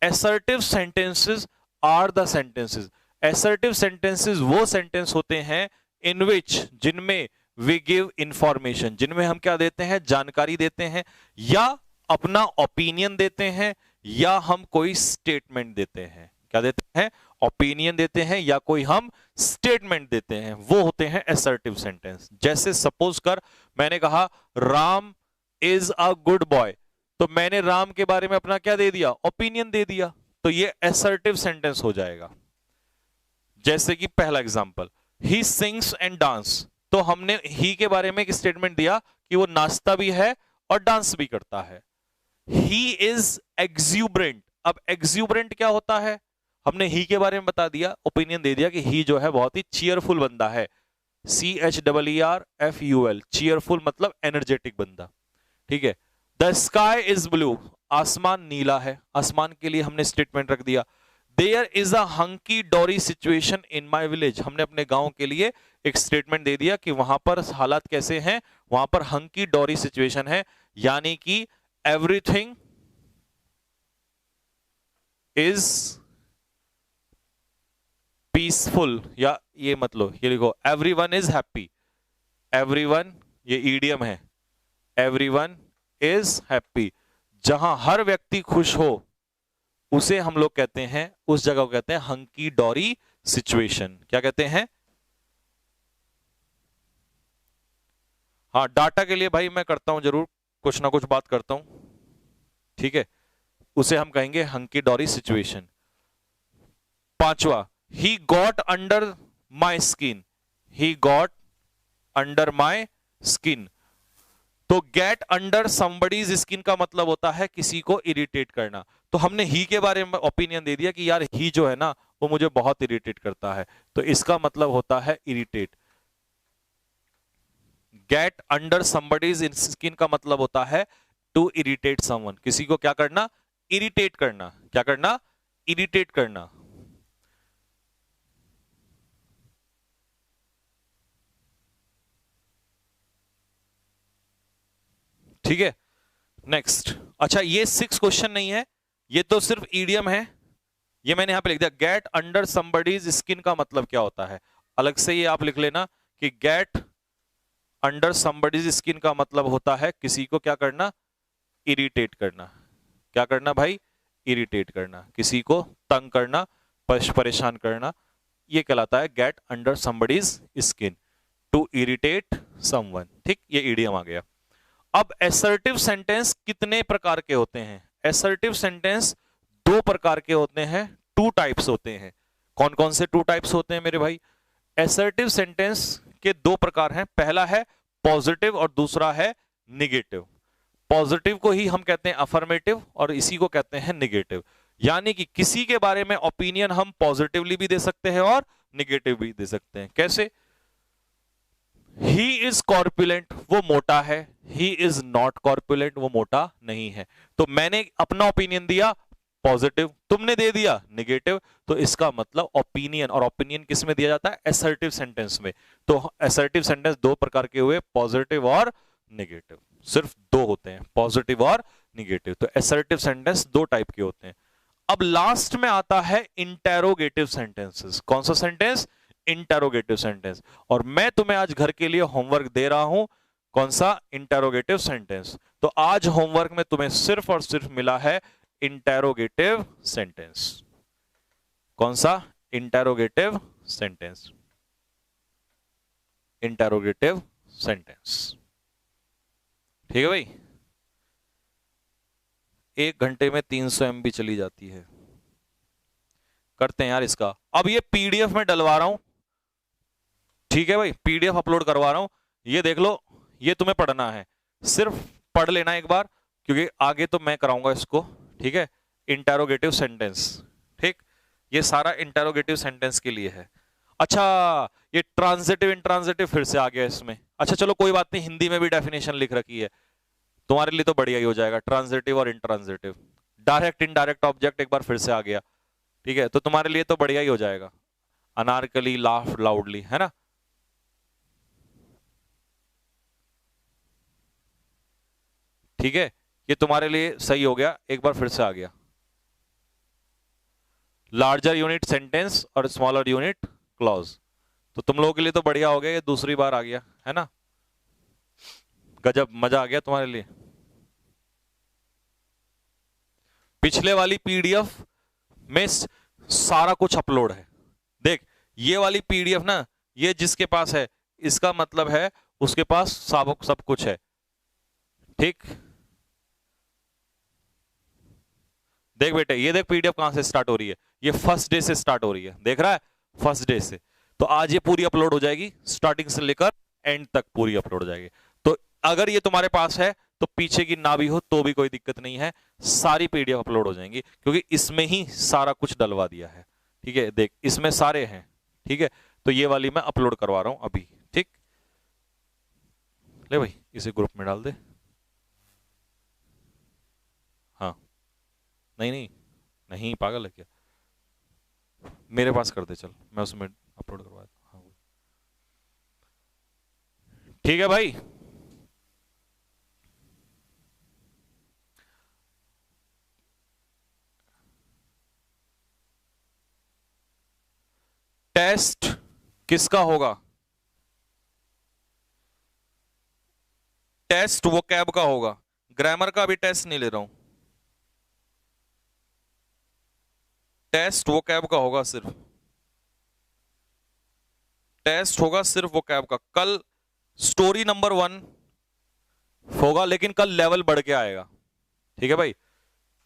Assertive sentences are the sentences, assertive sentences वो सेंटेंस होते हैं इन विच, जिनमें वी गिव इंफॉर्मेशन, जिनमें हम क्या देते हैं, जानकारी देते हैं, या अपना ओपिनियन देते हैं, या हम कोई स्टेटमेंट देते हैं। क्या देते हैं, ओपिनियन देते हैं या कोई हम स्टेटमेंट देते हैं, वो होते हैं असर्टिव सेंटेंस। जैसे सपोज कर मैंने कहा Ram is a good boy, तो मैंने राम के बारे में अपना क्या दे दिया, ओपिनियन दे दिया, तो ये असर्टिव सेंटेंस हो जाएगा। जैसे कि पहला example, he sings and dance, तो हमने ही के बारे में एक स्टेटमेंट दिया कि वो नाचता भी है और डांस भी करता है। ही इज एक्सूबरेंट, अब एक्सूबरेंट क्या होता है, हमने ही के बारे में बता दिया, ओपिनियन दे दिया कि ही जो है बहुत ही चीयरफुल बंदा है, CHEERFUL, चीयरफुल मतलब एनर्जेटिक बंदा। ठीक है। द स्काई इज ब्लू, आसमान नीला है, आसमान के लिए हमने स्टेटमेंट रख दिया। देयर इज अ हंकी डोरी सिचुएशन इन माई विलेज, हमने अपने गांव के लिए एक स्टेटमेंट दे दिया कि वहां पर हालात कैसे हैं, वहां पर हंकी डोरी सिचुएशन है, यानी कि एवरीथिंग इज पीसफुल, या ये मतलब ये लिखो एवरीवन इज हैप्पी, एवरीवन ये ईडियम है, एवरीवन इज हैप्पी, जहां हर व्यक्ति खुश हो उसे हम लोग कहते हैं, उस जगह को कहते हैं हंकी डोरी सिचुएशन। क्या कहते हैं, हाँ डाटा के लिए भाई मैं करता हूं जरूर, कुछ ना कुछ बात करता हूं, ठीक है, उसे हम कहेंगे हंकी डोरी सिचुएशन। पांचवा, he got under my skin, he got under my skin, तो गेट अंडर समबडीज स्किन का मतलब होता है किसी को इरिटेट करना, तो हमने ही के बारे में ओपिनियन दे दिया कि यार ही जो है ना वो मुझे बहुत इरिटेट करता है, तो इसका मतलब होता है irritate. Gate under somebody's skin का मतलब होता है टू इरिटेट समवन, किसी को क्या करना, इरिटेट करना, क्या करना, इरिटेट करना। ठीक है, नेक्स्ट। अच्छा ये 6 क्वेश्चन नहीं है, ये तो सिर्फ ईडियम है, ये मैंने यहां पे लिख दिया। गेट अंडर समबडीज स्किन का मतलब क्या होता है, अलग से ये आप लिख लेना कि गेट अंडर समबडीज स्किन का मतलब होता है किसी को क्या करना, इरिटेट करना। क्या करना भाई, इरिटेट करना, किसी को तंग करना, परेशान करना, ये कहलाता है get under somebody's skin, to irritate someone. ठीक, ये ईडियम आ गया। अब असर्टिव सेंटेंस कितने प्रकार के होते हैं, असर्टिव सेंटेंस 2 प्रकार के होते हैं, 2 टाइप्स होते हैं। कौन कौन से 2 टाइप्स होते हैं मेरे भाई, असर्टिव सेंटेंस के 2 प्रकार हैं, पहला है पॉजिटिव और दूसरा है निगेटिव। पॉजिटिव को ही हम कहते हैं अफर्मेटिव और इसी को कहते हैं निगेटिव, यानी कि किसी के बारे में ओपिनियन हम पॉजिटिवली भी दे सकते हैं और निगेटिव भी दे सकते हैं। कैसे, ही इज कॉर्पुलेंट, वो मोटा है, ही इज नॉट कॉर्पुलेंट, वो मोटा नहीं है, तो मैंने अपना ओपिनियन दिया पॉजिटिव, तुमने दे दिया निगेटिव, तो इसका मतलब ओपिनियन, और ओपिनियन किस में दिया जाता है, असर्टिव सेंटेंस में। तो असर्टिव सेंटेंस 2 प्रकार के हुए, पॉजिटिव और निगेटिव, सिर्फ 2 होते हैं, पॉजिटिव और निगेटिव। तो असर्टिव सेंटेंस 2 टाइप के होते हैं। अब लास्ट में आता है इंटेरोगेटिव सेंटेंसेस। कौन सा सेंटेंस, इंटेरोगेटिव सेंटेंस, और मैं तुम्हें आज घर के लिए होमवर्क दे रहा हूं, कौन सा, इंटेरोगेटिव सेंटेंस। तो आज होमवर्क में तुम्हें सिर्फ और सिर्फ मिला है इंटेरोगेटिव सेंटेंस। कौन सा, इंटेरोगेटिव सेंटेंस, इंटेरोगेटिव सेंटेंस। ठीक है भाई, 1 घंटे में 300 MB चली जाती है, करते हैं यार इसका। अब ये PDF में डलवा रहा हूं, ठीक है भाई, PDF अपलोड करवा रहा हूं, ये देख लो, ये तुम्हें पढ़ना है, सिर्फ पढ़ लेना एक बार, क्योंकि आगे तो मैं कराऊंगा इसको। ठीक है, इंटेरोगेटिव सेंटेंस, ठीक, ये सारा इंटेरोगेटिव सेंटेंस के लिए है। अच्छा ये ट्रांजिटिव इंट्रांजिटिव फिर से आ गया इसमें, अच्छा चलो कोई बात नहीं, हिंदी में भी डेफिनेशन लिख रखी है। तुम्हारे लिए तो बढ़िया ही हो जाएगा, ट्रांजिटिव और इंट्रांजिटिव। डायरेक्ट इनडायरेक्ट ऑब्जेक्ट एक बार फिर से आ गया, ठीक है, तो तुम्हारे लिए तो बढ़िया ही हो जाएगा। अनारकली लाफ लाउडली, है ना। ठीक है, ये तुम्हारे लिए सही हो गया, एक बार फिर से आ गया। लार्जर यूनिट सेंटेंस और स्मॉलर यूनिट क्लॉज, तो तुम लोगों के लिए तो बढ़िया हो गया, ये दूसरी बार आ गया, है ना। गजब, मजा आ गया तुम्हारे लिए। पिछले वाली पीडीएफ में सारा कुछ अपलोड है। देख, ये वाली पीडीएफ ना, ये जिसके पास है इसका मतलब है उसके पास सब कुछ है, ठीक। देख बेटे, ये देख पीडीएफ कहां से स्टार्ट हो रही है, ये फर्स्ट डे से स्टार्ट हो रही है, देख रहा है, फर्स्ट डे से। तो आज ये पूरी अपलोड हो जाएगी, स्टार्टिंग से लेकर एंड तक पूरी अपलोड हो जाएगी। तो अगर ये तुम्हारे पास है तो पीछे की ना भी हो तो भी कोई दिक्कत नहीं है, सारी पीडीएफ अपलोड हो जाएंगी, क्योंकि इसमें ही सारा कुछ डलवा दिया है, ठीक है। देख, इसमें सारे हैं, ठीक है। तो ये वाली मैं अपलोड करवा रहा हूं अभी, ठीक। ले भाई, इसे ग्रुप में डाल दे। हाँ, नहीं नहीं नहीं, पागल है क्या, मेरे पास कर दे, चल मैं उसमें अपलोड करवा दूं। हाँ, ठीक है भाई। टेस्ट किसका होगा, टेस्ट वोकैब का होगा, ग्रामर का अभी टेस्ट नहीं ले रहा हूं, टेस्ट वोकैब का होगा, सिर्फ टेस्ट होगा, सिर्फ वोकैब का। कल स्टोरी नंबर 1 होगा, लेकिन कल लेवल बढ़ के आएगा, ठीक है भाई,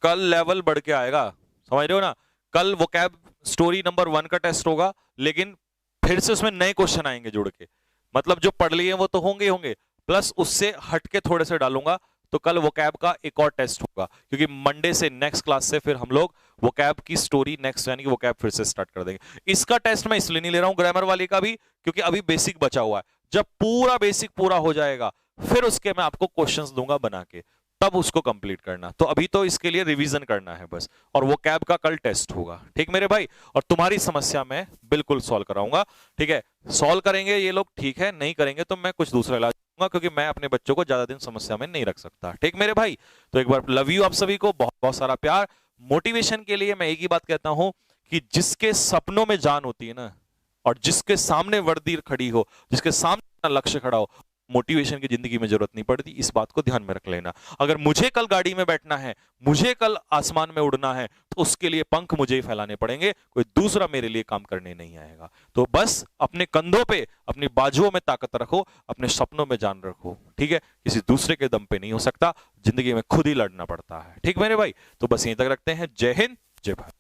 कल लेवल बढ़ के आएगा, समझ रहे हो ना। कल वोकैब स्टोरी नंबर 1 का टेस्ट होगा, लेकिन फिर से उसमें नए क्वेश्चन आएंगे जुड़ के, मतलब जो पढ़ लिए वो तो होंगे ही होंगे, प्लस उससे हटके थोड़े से डालूंगा। तो कल वोकैब का एक और टेस्ट होगा, क्योंकि मंडे से नेक्स्ट क्लास से फिर हम लोग वोकैब की स्टोरी नेक्स्ट यानी कि वोकैब फिर से स्टार्ट कर देंगे। इसका टेस्ट मैं इसलिए नहीं ले रहा हूं ग्रामर वाले का भी, क्योंकि अभी बेसिक बचा हुआ है। जब पूरा बेसिक पूरा हो जाएगा फिर उसके मैं आपको क्वेश्चंस दूंगा बना के, तब उसको कंप्लीट करना। तो अभी तो इसके लिए रिवीजन करना है बस, और वो कैब का कल टेस्ट होगा, ठीक मेरे भाई। और तुम्हारी समस्या मैं बिल्कुल सॉल्व कराऊंगा, ठीक है। सॉल्व करेंगे ये लोग, ठीक है, नहीं करेंगे तो मैं कुछ दूसरा इलाज दूंगा, क्योंकि मैं अपने बच्चों को ज्यादा दिन समस्या में नहीं रख सकता, ठीक मेरे भाई। तो एक बार लव यू आप सभी को, बहुत बहुत सारा प्यार। मोटिवेशन के लिए मैं एक ही बात कहता हूं कि जिसके सपनों में जान होती है ना, और जिसके सामने वर्दी खड़ी हो, जिसके सामने लक्ष्य खड़ा हो, मोटिवेशन की जिंदगी में जरूरत नहीं पड़ती। इस बात को ध्यान में रख लेना। अगर मुझे कल गाड़ी में बैठना है, मुझे कल आसमान में उड़ना है, तो उसके लिए पंख मुझे ही फैलाने पड़ेंगे, कोई दूसरा मेरे लिए काम करने नहीं आएगा। तो बस अपने कंधों पे, अपनी बाजुओं में ताकत रखो, अपने सपनों में जान रखो, ठीक है। किसी दूसरे के दम पे नहीं हो सकता, जिंदगी में खुद ही लड़ना पड़ता है, ठीक मेरे भाई। तो बस यहीं तक रखते हैं। जय हिंद, जय भारत।